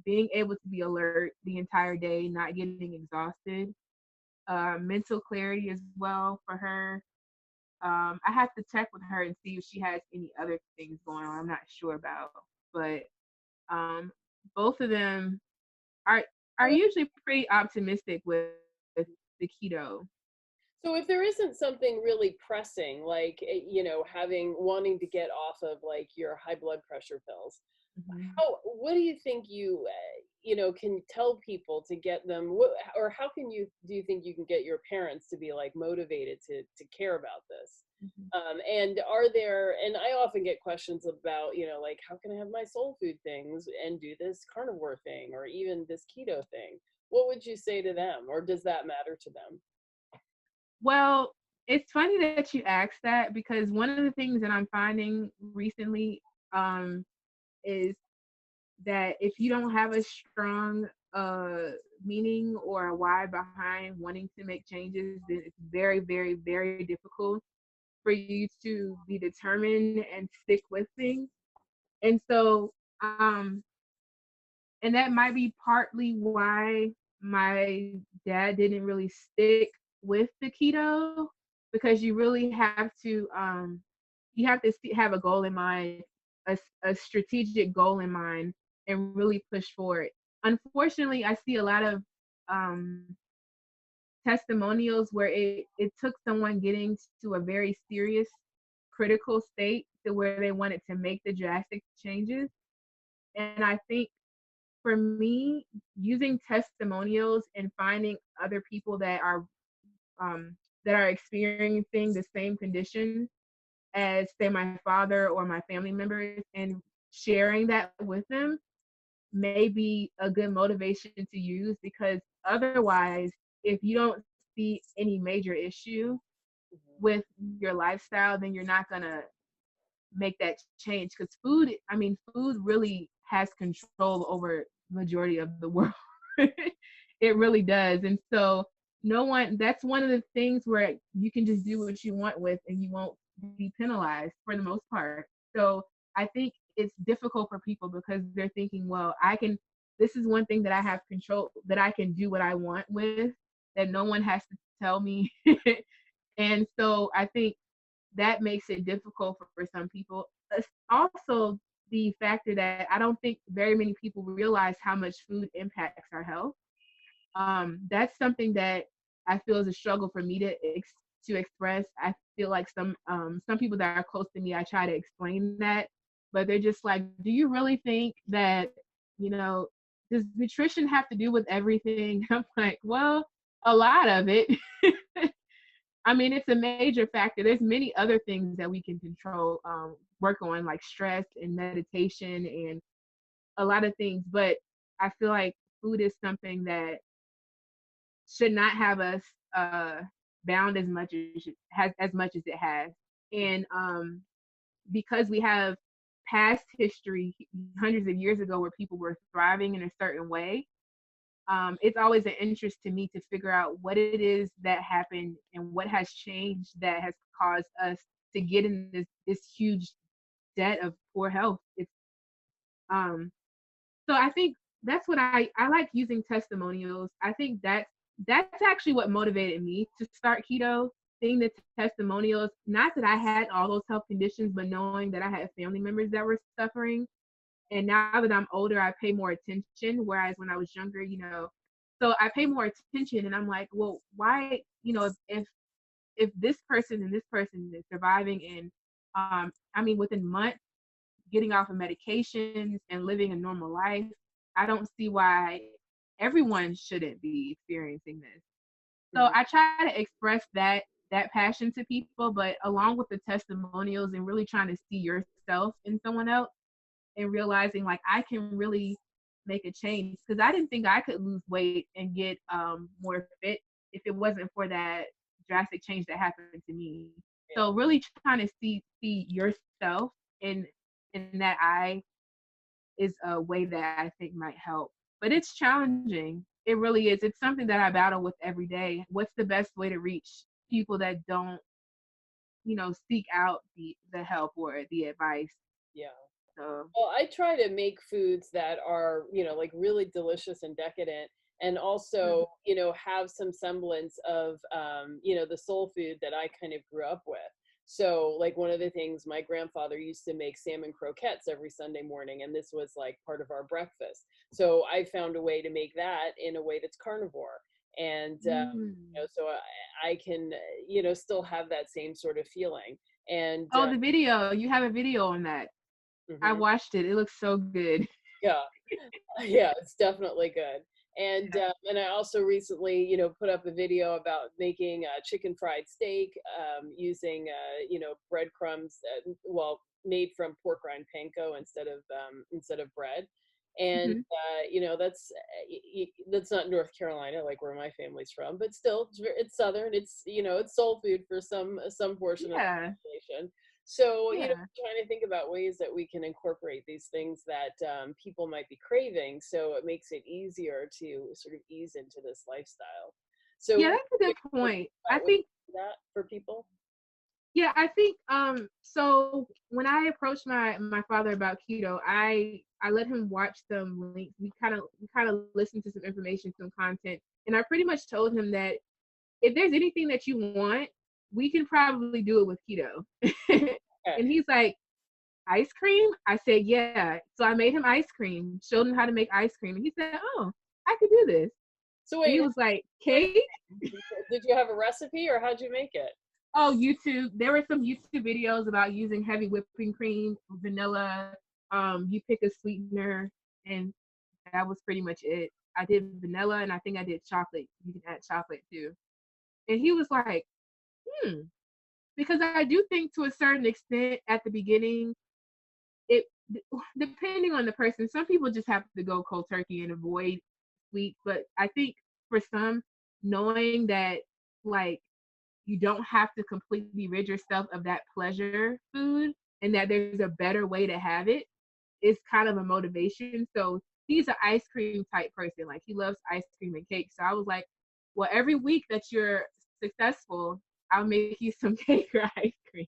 Being able to be alert the entire day, not getting exhausted, mental clarity as well for her. I have to check with her and see if she has any other things going on. I'm not sure about, but um, both of them are Well, usually pretty optimistic with the keto. so if there isn't something really pressing, like having wanting to get off of like your high blood pressure pills, Mhm. how what do you think you can tell people to get them, or how can you do you think you can get your parents to be like motivated to care about this? Mhm. And are there, and I often get questions about, like, how can I have my soul food things and do this carnivore thing or even this keto thing? What would you say to them, or does that matter to them? Well, it's funny that you asked that because one of the things that I'm finding recently um, is that if you don't have a strong meaning or a why behind wanting to make changes, then it's very, very, very difficult for you to be determined and stick with things. And so, and that might be partly why my dad didn't really stick with the keto because you really have to have a goal in mind, a strategic goal in mind, and really push for it. Unfortunately, I see a lot of um, testimonials where it took someone getting to a very serious critical state to where they wanted to make the drastic changes. And I think for me, using testimonials and finding other people that are experiencing the same condition as say my father or my family members and sharing that with them may be a good motivation to use because otherwise if you don't see any major issue with your lifestyle then you're not going to make that change because food really has control over majority of the world. It really does. And so no one that's one of the things where you can just do what you want with and you won't be penalized for the most part. So I think it's difficult for people because they're thinking, well, this is one thing that I have control that I can do what I want with that no one has to tell me. And so I think that makes it difficult for some people. Also, the factor that I don't think very many people realize how much food impacts our health. That's something that I feel is a struggle for me to express. I feel like some people that are close to me, I try to explain that, but they're just like, "Do you really think that you know does nutrition have to do with everything?" I'm like, "Well, a lot of it." I mean, it's a major factor. There's many other things that we can control, work on, like stress and meditation and a lot of things. But I feel like food is something that should not have us uh, bound as much as it has. And because we have past history, hundreds of years ago, where people were thriving in a certain way, it's always an interest to me to figure out what it is that happened and what has changed that has caused us to get in this huge debt of poor health. It's um so I think that's what I like using testimonials. I think that's actually what motivated me to start keto, seeing the testimonials, not that I had all those health conditions, but knowing that I had family members that were suffering. And now that I'm older, I pay more attention. Whereas when I was younger, so I pay more attention and I'm like, well, why, if this person and this person is surviving and within months getting off of medications and living a normal life, I don't see why everyone shouldn't be experiencing this. So Mhm. I try to express that that passion to people, but along with the testimonials and really trying to see yourself in someone else and realizing like I can really make a change because I didn't think I could lose weight and get more fit if it wasn't for that drastic change that happened to me. Yeah. So really trying to see yourself in that eye is a way that I think might help. But it's challenging. It really is. It's something that I battle with every day. What's the best way to reach people that don't, seek out the help or the advice? Yeah. So, Well, I try to make foods that are, like really delicious and decadent, and mm-hmm, also, have some semblance of, the soul food that I kind of grew up with. So, like, one of the things my grandfather used to make salmon croquettes every Sunday morning, and this was like part of our breakfast. So, I found a way to make that in a way that's carnivore. And, mm. so I can, still have that same sort of feeling. And, Oh, the video. You have a video on that. I mhm, watched it. It looks so good. yeah. Yeah, it's definitely good. Yeah. And I also recently, put up a video about making chicken fried steak using, breadcrumbs, well, made from pork rind panko instead of bread. And Hmm. that's not North Carolina, like where my family's from, but still, it's southern. It's it's soul food for some portion of the Yeah. population. So, Yeah. trying to think about ways that we can incorporate these things that people might be craving, so it makes it easier to sort of ease into this lifestyle. Yeah, So, that's a good point. I about ways think to do that for people. Yeah, I think so when I approached my father about keto, I let him watch some links. We kind of listened to some information, some content, and I pretty much told him that if there's anything that you want, we can probably do it with keto. Okay. And he's like, ice cream? I said, yeah. So I made him ice cream, showed him how to make ice cream, and he said, oh, I could do this. So And he wait, was like, what cake? did you have a recipe, or how'd you make it? Oh, YouTube. There were some YouTube videos about using heavy whipping cream, vanilla. You pick a sweetener, and that was pretty much it. I did vanilla, and I think I did chocolate. You can add chocolate too. And he was like, hmm. Because I do think to a certain extent at the beginning, it depending on the person, some people just have to go cold turkey and avoid sweets. But I think for some, knowing that like you don't have to completely rid yourself of that pleasure food and that there's a better way to have it is kind of a motivation. So he's an ice cream type person. Like he loves ice cream and cake. So I was like, well, every week that you're successful, I'll make you some cake or ice cream.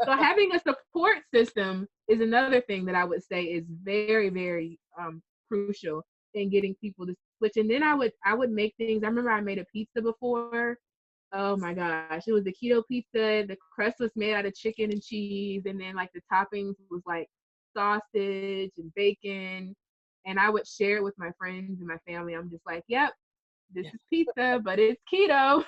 So having a support system is another thing that I would say is very, very crucial in getting people to switch. And then I would make things. I remember I made a pizza before. Oh my gosh, it was the keto pizza. The crust was made out of chicken and cheese, and then like the toppings was like sausage and bacon. And I would share it with my friends and my family. I'm just like, yep, this is pizza, but it's keto.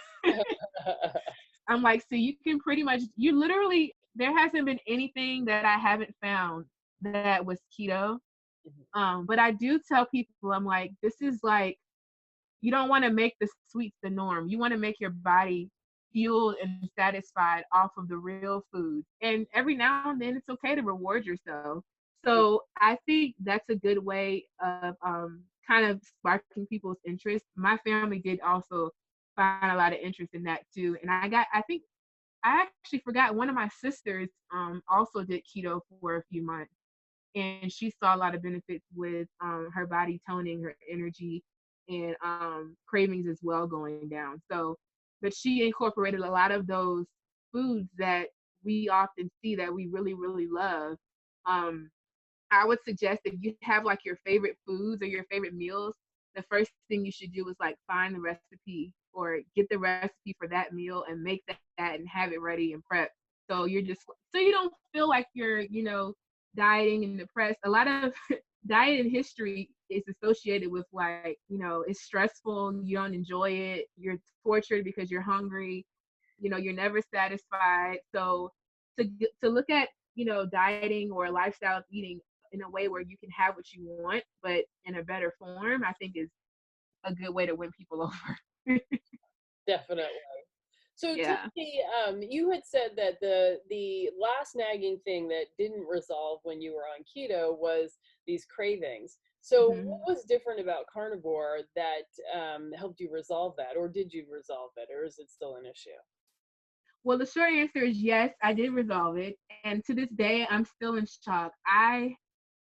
I'm like, so you can pretty much, you literally, there hasn't been anything that I haven't found that was keto. But I do tell people, I'm like, this is like, you don't want to make the sweets the norm. You want to make your body fueled and satisfied off of the real food. And every now and then it's okay to reward yourself. So I think that's a good way of kind of sparking people's interest. My family did also find a lot of interest in that too. And I think I actually forgot one of my sisters also did keto for a few months and she saw a lot of benefits with her body toning, her energy, and cravings as well going down. So, but she incorporated a lot of those foods that we often see that we really, really love. Um, I would suggest if you have like your favorite foods or your favorite meals, the first thing you should do is like find the recipe or get the recipe for that meal and make that and have it ready and prep. So you're just so you don't feel like you're, dieting and depressed. A lot of diet in history is associated with like, it's stressful, you don't enjoy it, you're tortured because you're hungry, you're never satisfied. So to look at, dieting or lifestyle eating in a way where you can have what you want, but in a better form, I think is a good way to win people over. Definitely. So tell Yeah. me, you had said that the last nagging thing that didn't resolve when you were on keto was these cravings. So what Hmm. was different about carnivore that helped you resolve that, or did you resolve it, or is it still an issue? Well, the short answer is yes, I did resolve it. And to this day, I'm still in shock.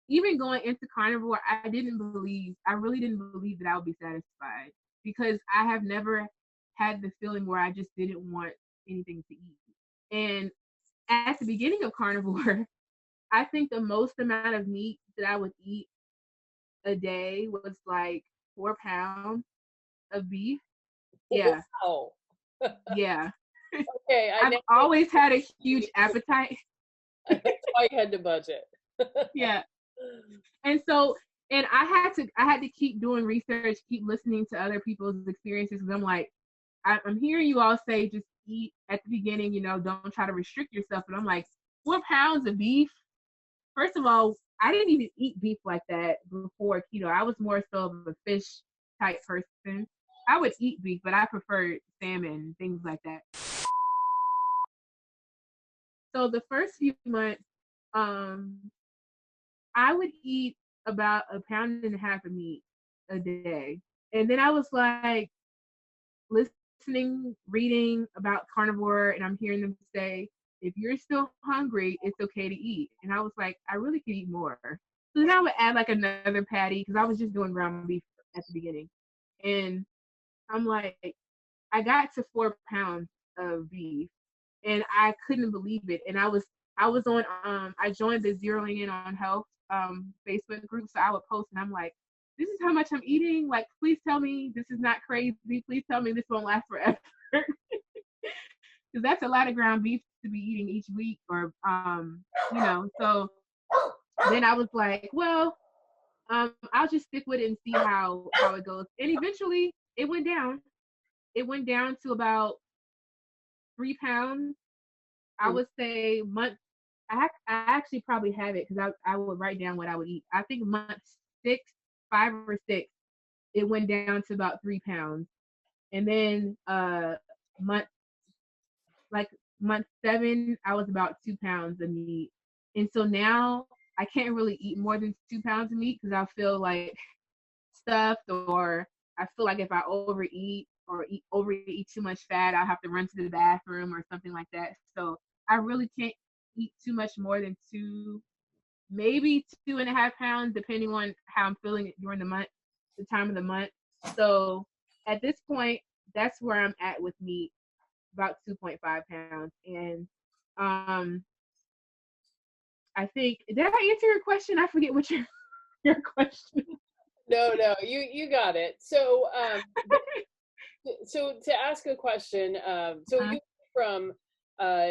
Even going into carnivore, I really didn't believe that I would be satisfied because I have never had the feeling where I just didn't want anything to eat. And at the beginning of carnivore, I think the most amount of meat that I would eat a day was like 4 pounds of beef. Yeah, Wow. yeah. Okay, I I've now always had a huge appetite. that's why you had to budget. Yeah. And so, and I had to keep doing research, keep listening to other people's experiences because I'm like, I'm hearing you all say just eat at the beginning, don't try to restrict yourself. But I'm like, 4 pounds of beef. First of all, I didn't even eat beef like that before keto. I was more so of a fish type person. I would eat beef, but I preferred salmon, things like that. So the first few months, um, I would eat about a pound and a half of meat a day. And then I was like listening, reading about carnivore, and I'm hearing them say, if you're still hungry, it's okay to eat. And I was like, I really could eat more. So then I would add like another patty because I was just doing ground beef at the beginning. And I'm like, I got to 4 pounds of beef and I couldn't believe it. And I was on I joined the Zeroing In on Health Facebook group. So I would post and I'm like, this is how much I'm eating. Like, please tell me this is not crazy. Please tell me this won't last forever. Because that's a lot of ground beef to be eating each week or so then I was like, well, I'll just stick with it and see how it goes. And eventually it went down. It went down to about 3 pounds. I Mhm. would say I actually probably have it because I would write down what I would eat. I think month six, 5 or 6, it went down to about 3 pounds. And then month like month 7, I was about 2 pounds of meat. And so now I can't really eat more than 2 pounds of meat because I feel like stuffed or I feel like if I overeat too much fat, I'll have to run to the bathroom or something like that. So I really can't eat too much more than maybe 2.5 pounds, depending on how I'm feeling during the month, the time of the month. So at this point, that's where I'm at with meat, about 2.5 pounds. And um, I think, did I answer your question? I forget what your question. No, no, you got it. So to ask a question, so Uh, you from uh,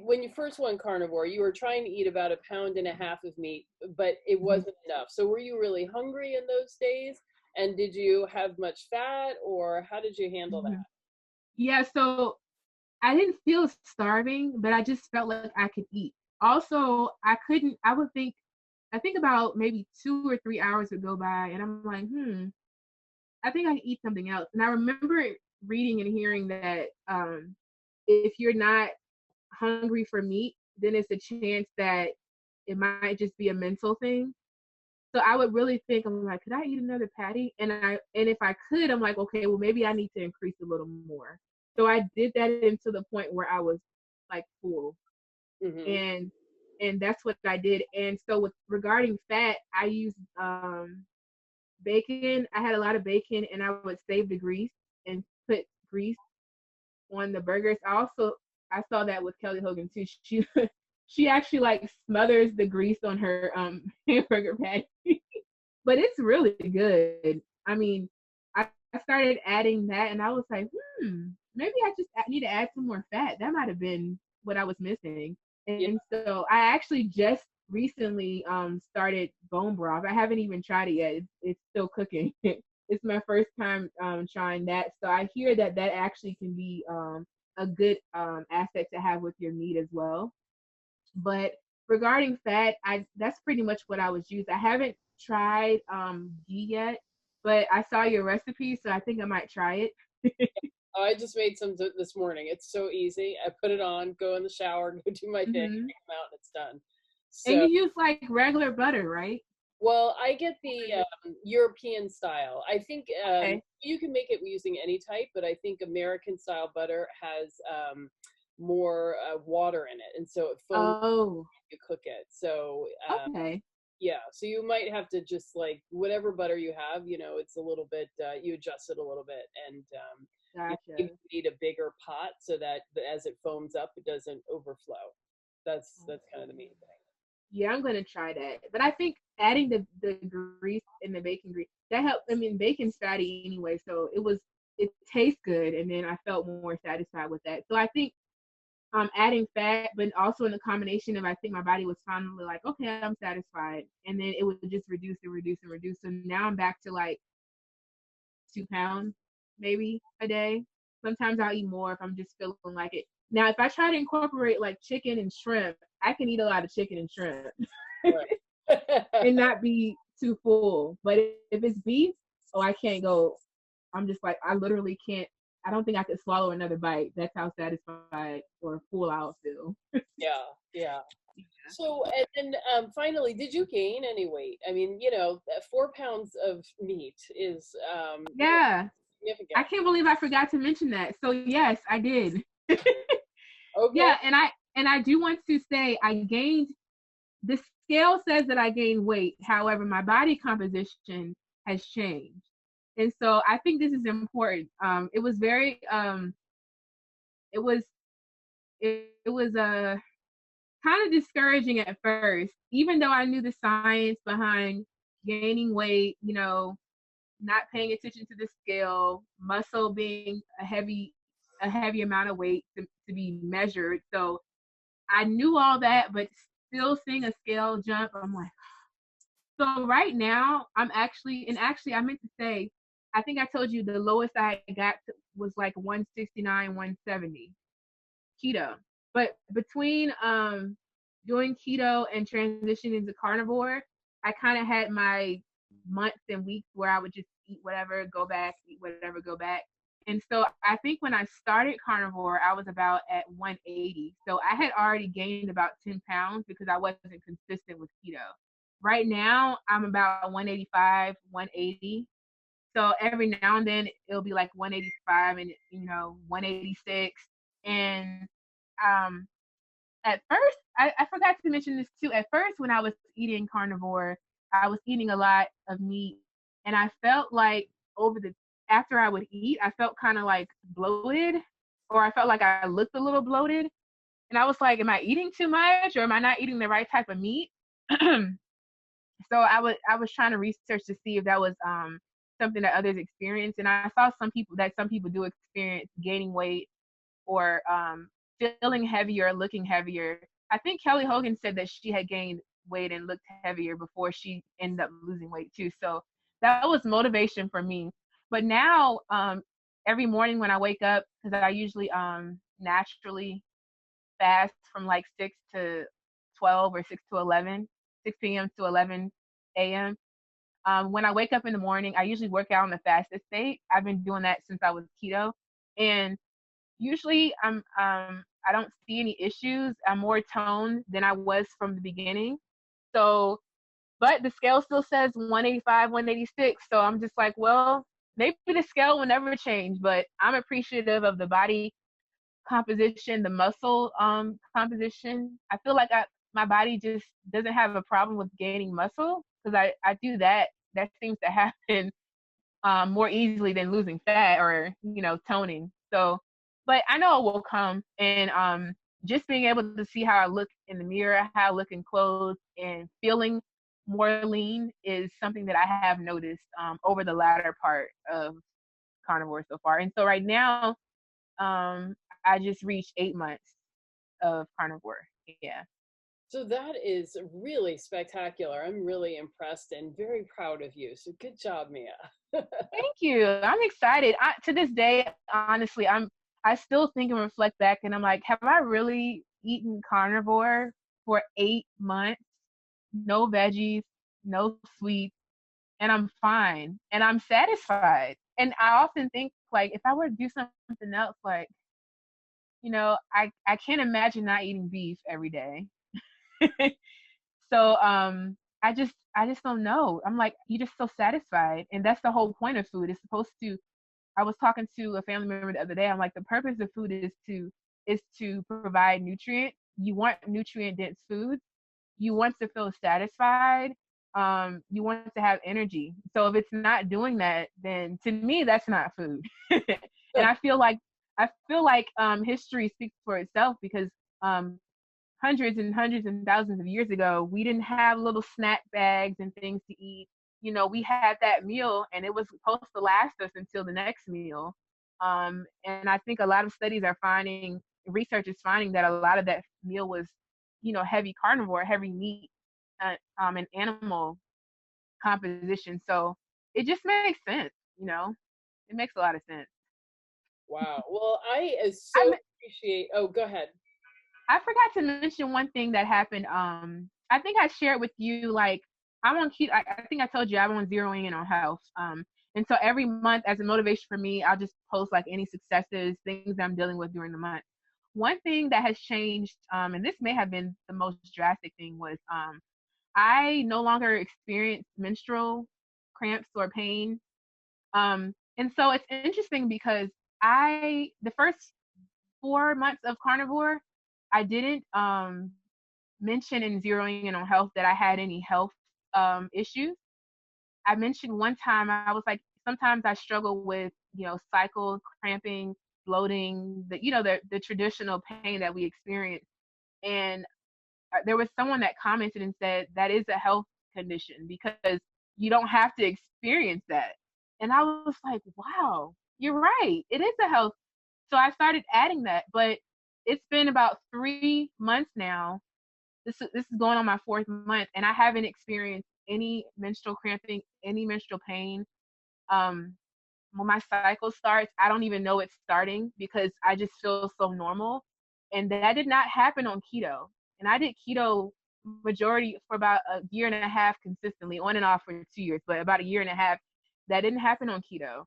when you first went carnivore, you were trying to eat about a pound and a half of meat, but it mhm. wasn't enough. So were you really hungry in those days? And did you have much fat, or how did you handle that? Mhm. Yeah, so I didn't feel starving, but I just felt like I could eat. Also, I think about maybe 2 or 3 hours would go by, and I'm like, I think I can eat something else. And I remember reading and hearing that if you're not hungry for meat, then it's a chance that it might just be a mental thing. So I would really think, I'm like, could I eat another patty? And if I could, I'm like, okay, well maybe I need to increase a little more. So I did that into the point where I was like full. Hmm. And that's what I did. And so with regarding fat, I used bacon. I had a lot of bacon and I would save the grease and put grease on the burgers. I saw that with Kelly Hogan too. She actually like smothers the grease on her hamburger patty. But it's really good. I mean, I started adding that and I was like, maybe I just need to add some more fat. That might have been what I was missing. Yeah. And so I actually just recently started bone broth. I haven't even tried it yet. It's still cooking. It's my first time trying that. So I hear that that actually can be a good asset to have with your meat as well. But regarding fat, I that's pretty much what I was using. I haven't tried ghee yet, but I saw your recipe, so I think I might try it. Oh, I just made some this morning. It's so easy. I put it on, go in the shower, go do my thing, Hmm. come out, and it's done. And So, you use like regular butter, right? well, I get the European style. I think Okay. you can make it using any type, but I think American style butter has more water in it, and so it foams Oh, when you cook it. So okay. yeah, so you might have to just like whatever butter you have, it's a little bit, you adjust it a little bit, and maybe Gotcha. you need a bigger pot so that as it foams up, it doesn't overflow. That's kind of the main thing. Yeah, I'm gonna try that. But I think adding the grease and the bacon grease that helped. I mean, bacon's fatty anyway, so it tastes good, and then I felt more satisfied with that. So I think adding fat, but also in the combination of I think my body was finally like, okay, I'm satisfied, and then it would just reduce and reduce and reduce. So now I'm back to like 2 pounds maybe a day. Sometimes I'll eat more if I'm just feeling like it. Now, if I try to incorporate like chicken and shrimp, I can eat a lot of chicken and shrimp Right. and not be too full. But if it's beef, oh, I can't go. I'm just like, I literally can't. I don't think I could swallow another bite. That's how satisfied or full I'll feel. Yeah, yeah. So, and then finally, did you gain any weight? I mean, 4 pounds of meat is Yeah, I significant. can't believe I forgot to mention that. So yes, I did. Okay. Yeah, and I do want to say I gained. The scale says that I gained weight. However, my body composition has changed. And so I think this is important. It was very it was it was kind of discouraging at first, even though I knew the science behind gaining weight, not paying attention to the scale, muscle being a heavy amount of weight to be measured. So I knew all that, but still seeing a scale jump, I'm like, so right now, and actually, I meant to say, I think I told you the lowest I got was like 169, 170 keto. But between doing keto and transitioning to carnivore, I kind of had my months and weeks where I would just eat whatever, go back, eat whatever, go back. And so I think when I started carnivore, I was about at 180. So I had already gained about 10 pounds because I wasn't consistent with keto. Right now, I'm about 185, 180. So every now and then it'll be like 185 and 186. And um, at first, I forgot to mention this too. At first, when I was eating carnivore, I was eating a lot of meat, and I felt like after I would eat, I felt kind of like bloated, or I felt like I looked a little bloated, and I was like, "Am I eating too much, or am I not eating the right type of meat?" So I was trying to research to see if that was something that others experience, and I saw some people do experience gaining weight or feeling heavier, looking heavier. I think Kelly Hogan said that she had gained weight and looked heavier before she ended up losing weight too. So that was motivation for me. But now, every morning when I wake up, because I usually naturally fast from like 6 to 12 or 6 to 11, 6 p.m. to 11 a.m. When I wake up in the morning, I usually work out on the fastest state. I've been doing that since I was keto. And usually I don't see any issues. I'm more toned than I was from the beginning. So, but the scale still says 185, 186. So I'm just like, well, maybe the scale will never change, but I'm appreciative of the body composition, the muscle composition. I feel like my body just doesn't have a problem with gaining muscle because I do that. That seems to happen more easily than losing fat or toning. So, but I know it will come, and just being able to see how I look in the mirror, how I look in clothes, and feeling more lean is something that I have noticed over the latter part of carnivore so far. And so right now, um, I just reached 8 months of carnivore. Yeah. So that is really spectacular. I'm really impressed and very proud of you. So good job, Mia. Thank you. I'm excited. To this day, honestly, I still think and reflect back, and I'm like, have I really eaten carnivore for 8 months? No veggies, no sweets, and I'm fine, and I'm satisfied. And I often think like if I were to do something else, like, I can't imagine not eating beef every day. So I just don't know. I'm like, you're just so satisfied. And that's the whole point of food. It's supposed to I was talking to a family member the other day. I'm like, the purpose of food is to provide nutrient. You want nutrient dense foods. You want to feel satisfied. You want to have energy. So if it's not doing that, then to me that's not food. And I feel like history speaks for itself because um, hundreds and hundreds and thousands of years ago, we didn't have little snack bags and things to eat. We had that meal and it was supposed to last us until the next meal. And I think a lot of studies are finding, research is finding that a lot of that meal was, heavy carnivore, heavy meat, and animal composition. So it just makes sense. It makes a lot of sense. Wow. Well, I I so appreciate. Oh, go ahead. I forgot to mention one thing that happened. I think I shared with you, like, I'm on keto. I think I told you I'm on zeroing in on health. And so every month, as a motivation for me, I'll just post like any successes, things that I'm dealing with during the month. One thing that has changed, and this may have been the most drastic thing, was I no longer experience menstrual cramps or pain. And so it's interesting because the first 4 months of carnivore, I didn't mention in zeroing in on health that I had any health issues. I mentioned one time I was like, sometimes I struggle with, cycle cramping, bloating, the traditional pain that we experience. And there was someone that commented and said that is a health condition because you don't have to experience that. And I was like, wow, you're right. It is a health. So I started adding that, but it's been about 3 months now. This is going on my fourth month, and I haven't experienced any menstrual cramping, any menstrual pain. Um, when my cycle starts, I don't even know it's starting because I just feel so normal. And that did not happen on keto. And I did keto majority for about a year and a half consistently, on and off for 2 years, but about a year and a half. That didn't happen on keto.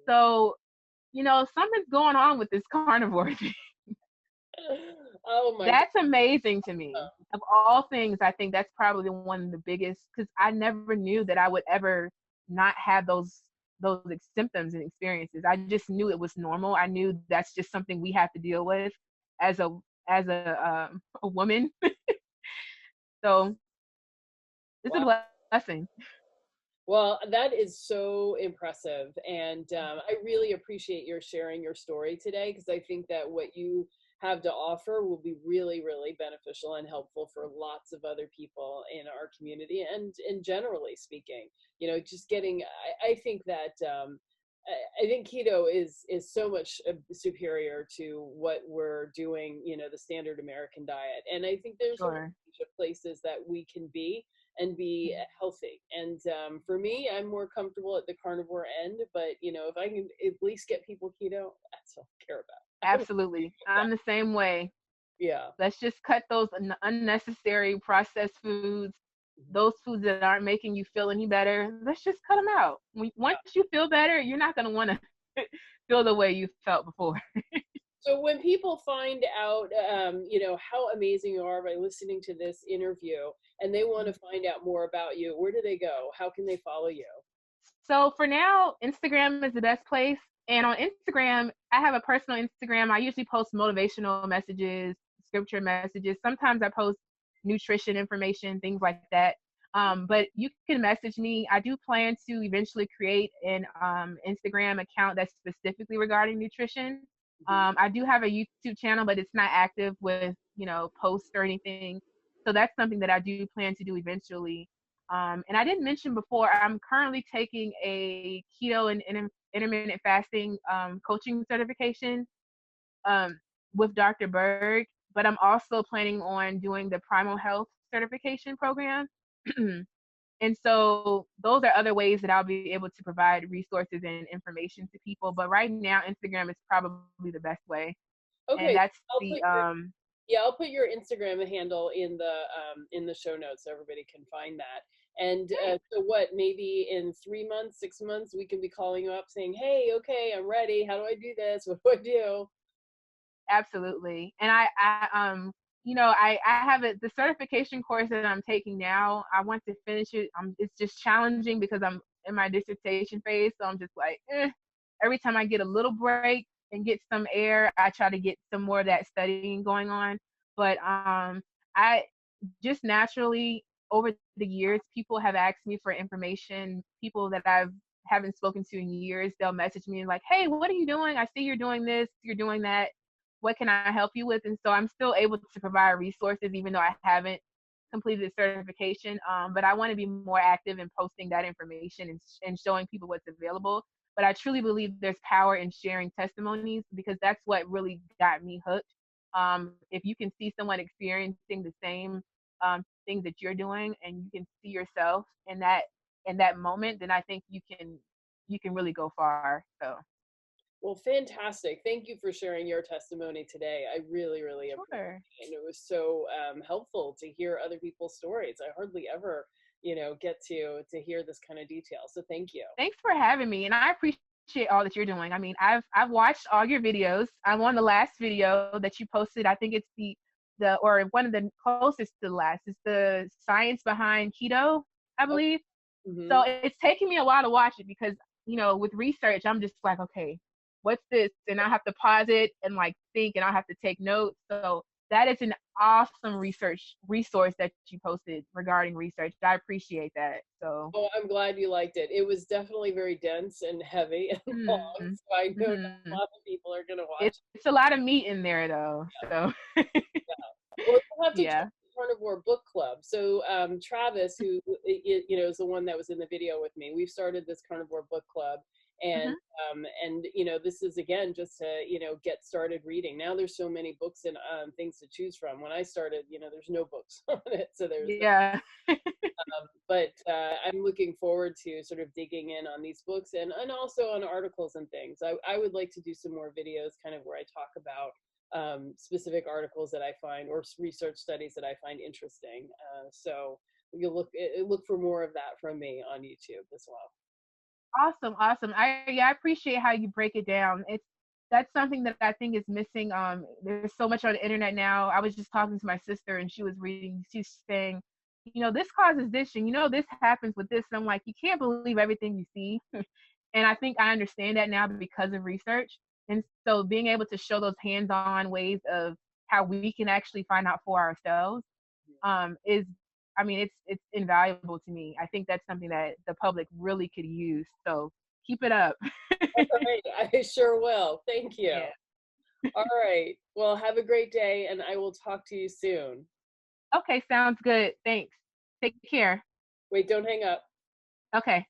So, something's going on with this carnivore thing. Oh my God. That's amazing to me. Of all things, I think that's probably one of the biggest because I never knew that I would ever not have those symptoms and experiences. I just knew it was normal. I knew that's just something we have to deal with as a woman. So it's Wow. a blessing. Well, that is so impressive. And I really appreciate your sharing your story today because I think that what you have to offer will be really, really beneficial and helpful for lots of other people in our community and generally speaking. Just getting, I think that. I think keto is so much superior to what we're doing, the standard American diet. And I think there's a Sure. range of places that we can be and be healthy. And for me, I'm more comfortable at the carnivore end, but if I can at least get people keto, that's all I care about. Absolutely. I'm the same way. Yeah. Let's just cut those unnecessary processed foods, Mhm. those foods that aren't making you feel any better. Let's just cut them out. Once you feel better, you're not going to want to feel the way you felt before. So when people find out, how amazing you are by listening to this interview, and they want to find out more about you, where do they go? How can they follow you? So for now, Instagram is the best place. And on Instagram, I have a personal Instagram. I usually post motivational messages, scripture messages. Sometimes I post nutrition information, things like that. But you can message me. I do plan to eventually create an Instagram account that's specifically regarding nutrition. Mhm. I do have a YouTube channel, but it's not active with, posts or anything. So that's something that I do plan to do eventually. And I didn't mention before, I'm currently taking a keto and intermittent fasting coaching certification um, with Dr. Berg, but I'm also planning on doing the Primal Health certification program. And so those are other ways that I'll be able to provide resources and information to people. But right now, Instagram is probably the best way. And Okay, that's I'll the put your Yeah, I'll put your Instagram handle in the show notes so everybody can find that. And Great. so what, maybe in 3 months, 6 months, we can be calling you up saying, "Hey, okay, I'm ready. How do I do this? What do I do?" Absolutely. And I have the certification course that I'm taking now. I want to finish it. It's just challenging because I'm in my dissertation phase. So I'm just like, every time I get a little break and get some air, I try to get some more of that studying going on. But I just naturally over the years, people have asked me for information. People that haven't spoken to in years, they'll message me and like, "Hey, what are you doing? I see you're doing this, you're doing that. What can I help you with?" And so I'm still able to provide resources, even though I haven't completed the certification. But I want to be more active in posting that information and showing people what's available. But I truly believe there's power in sharing testimonies because that's what really got me hooked. If you can see someone experiencing the same things that you're doing, and you can see yourself in that moment, then I think you can really go far. So Well, fantastic. Thank you for sharing your testimony today. I really, really appreciate sure. it. And it was so helpful to hear other people's stories. I hardly ever, get to hear this kind of detail. So thank you. Thanks for having me, and I appreciate all that you're doing. I mean, I've watched all your videos. I'm on the last video that you posted. I think it's the or one of the closest to the last. It's the science behind keto, I Okay. believe. Hmm. So it's taking me a while to watch it because, with research, I'm just like, okay, what's this? And I have to pause it and like think, and I have to take notes. So that is an awesome research resource that you posted regarding research. I appreciate that. So, Oh, I'm glad you liked it. It was definitely very dense and heavy and long. mm, So I know not a mm. lot of people are going to watch. It's a lot of meat in there though. So, Well, you'll have to check yeah. the Carnivore Book Club. So Travis, who is the one that was in the video with me, we've started this Carnivore Book Club, and Hmm. this is again just to get started reading. Now there's so many books and things to choose from. When I started, there's no books on it, so there's. Yeah. But I'm looking forward to sort of digging in on these books and also on articles and things. I would like to do some more videos, kind of where I talk about specific articles that I find or research studies that I find interesting. So you'll look for more of that from me on YouTube as well. Awesome, awesome. I appreciate how you break it down. That's something that I think is missing. There's so much on the internet now. I was just talking to my sister and she was reading, she's saying, this causes this and this happens with this. And I'm like, you can't believe everything you see. And I think I understand that now because of research. And so being able to show those hands-on ways of how we can actually find out for ourselves is, I mean, it's invaluable to me. I think that's something that the public really could use. So keep it up. All right, I sure will. Thank you. Yeah. All right. Well, have a great day, and I will talk to you soon. Okay, sounds good. Thanks. Take care. Wait, don't hang up. Okay.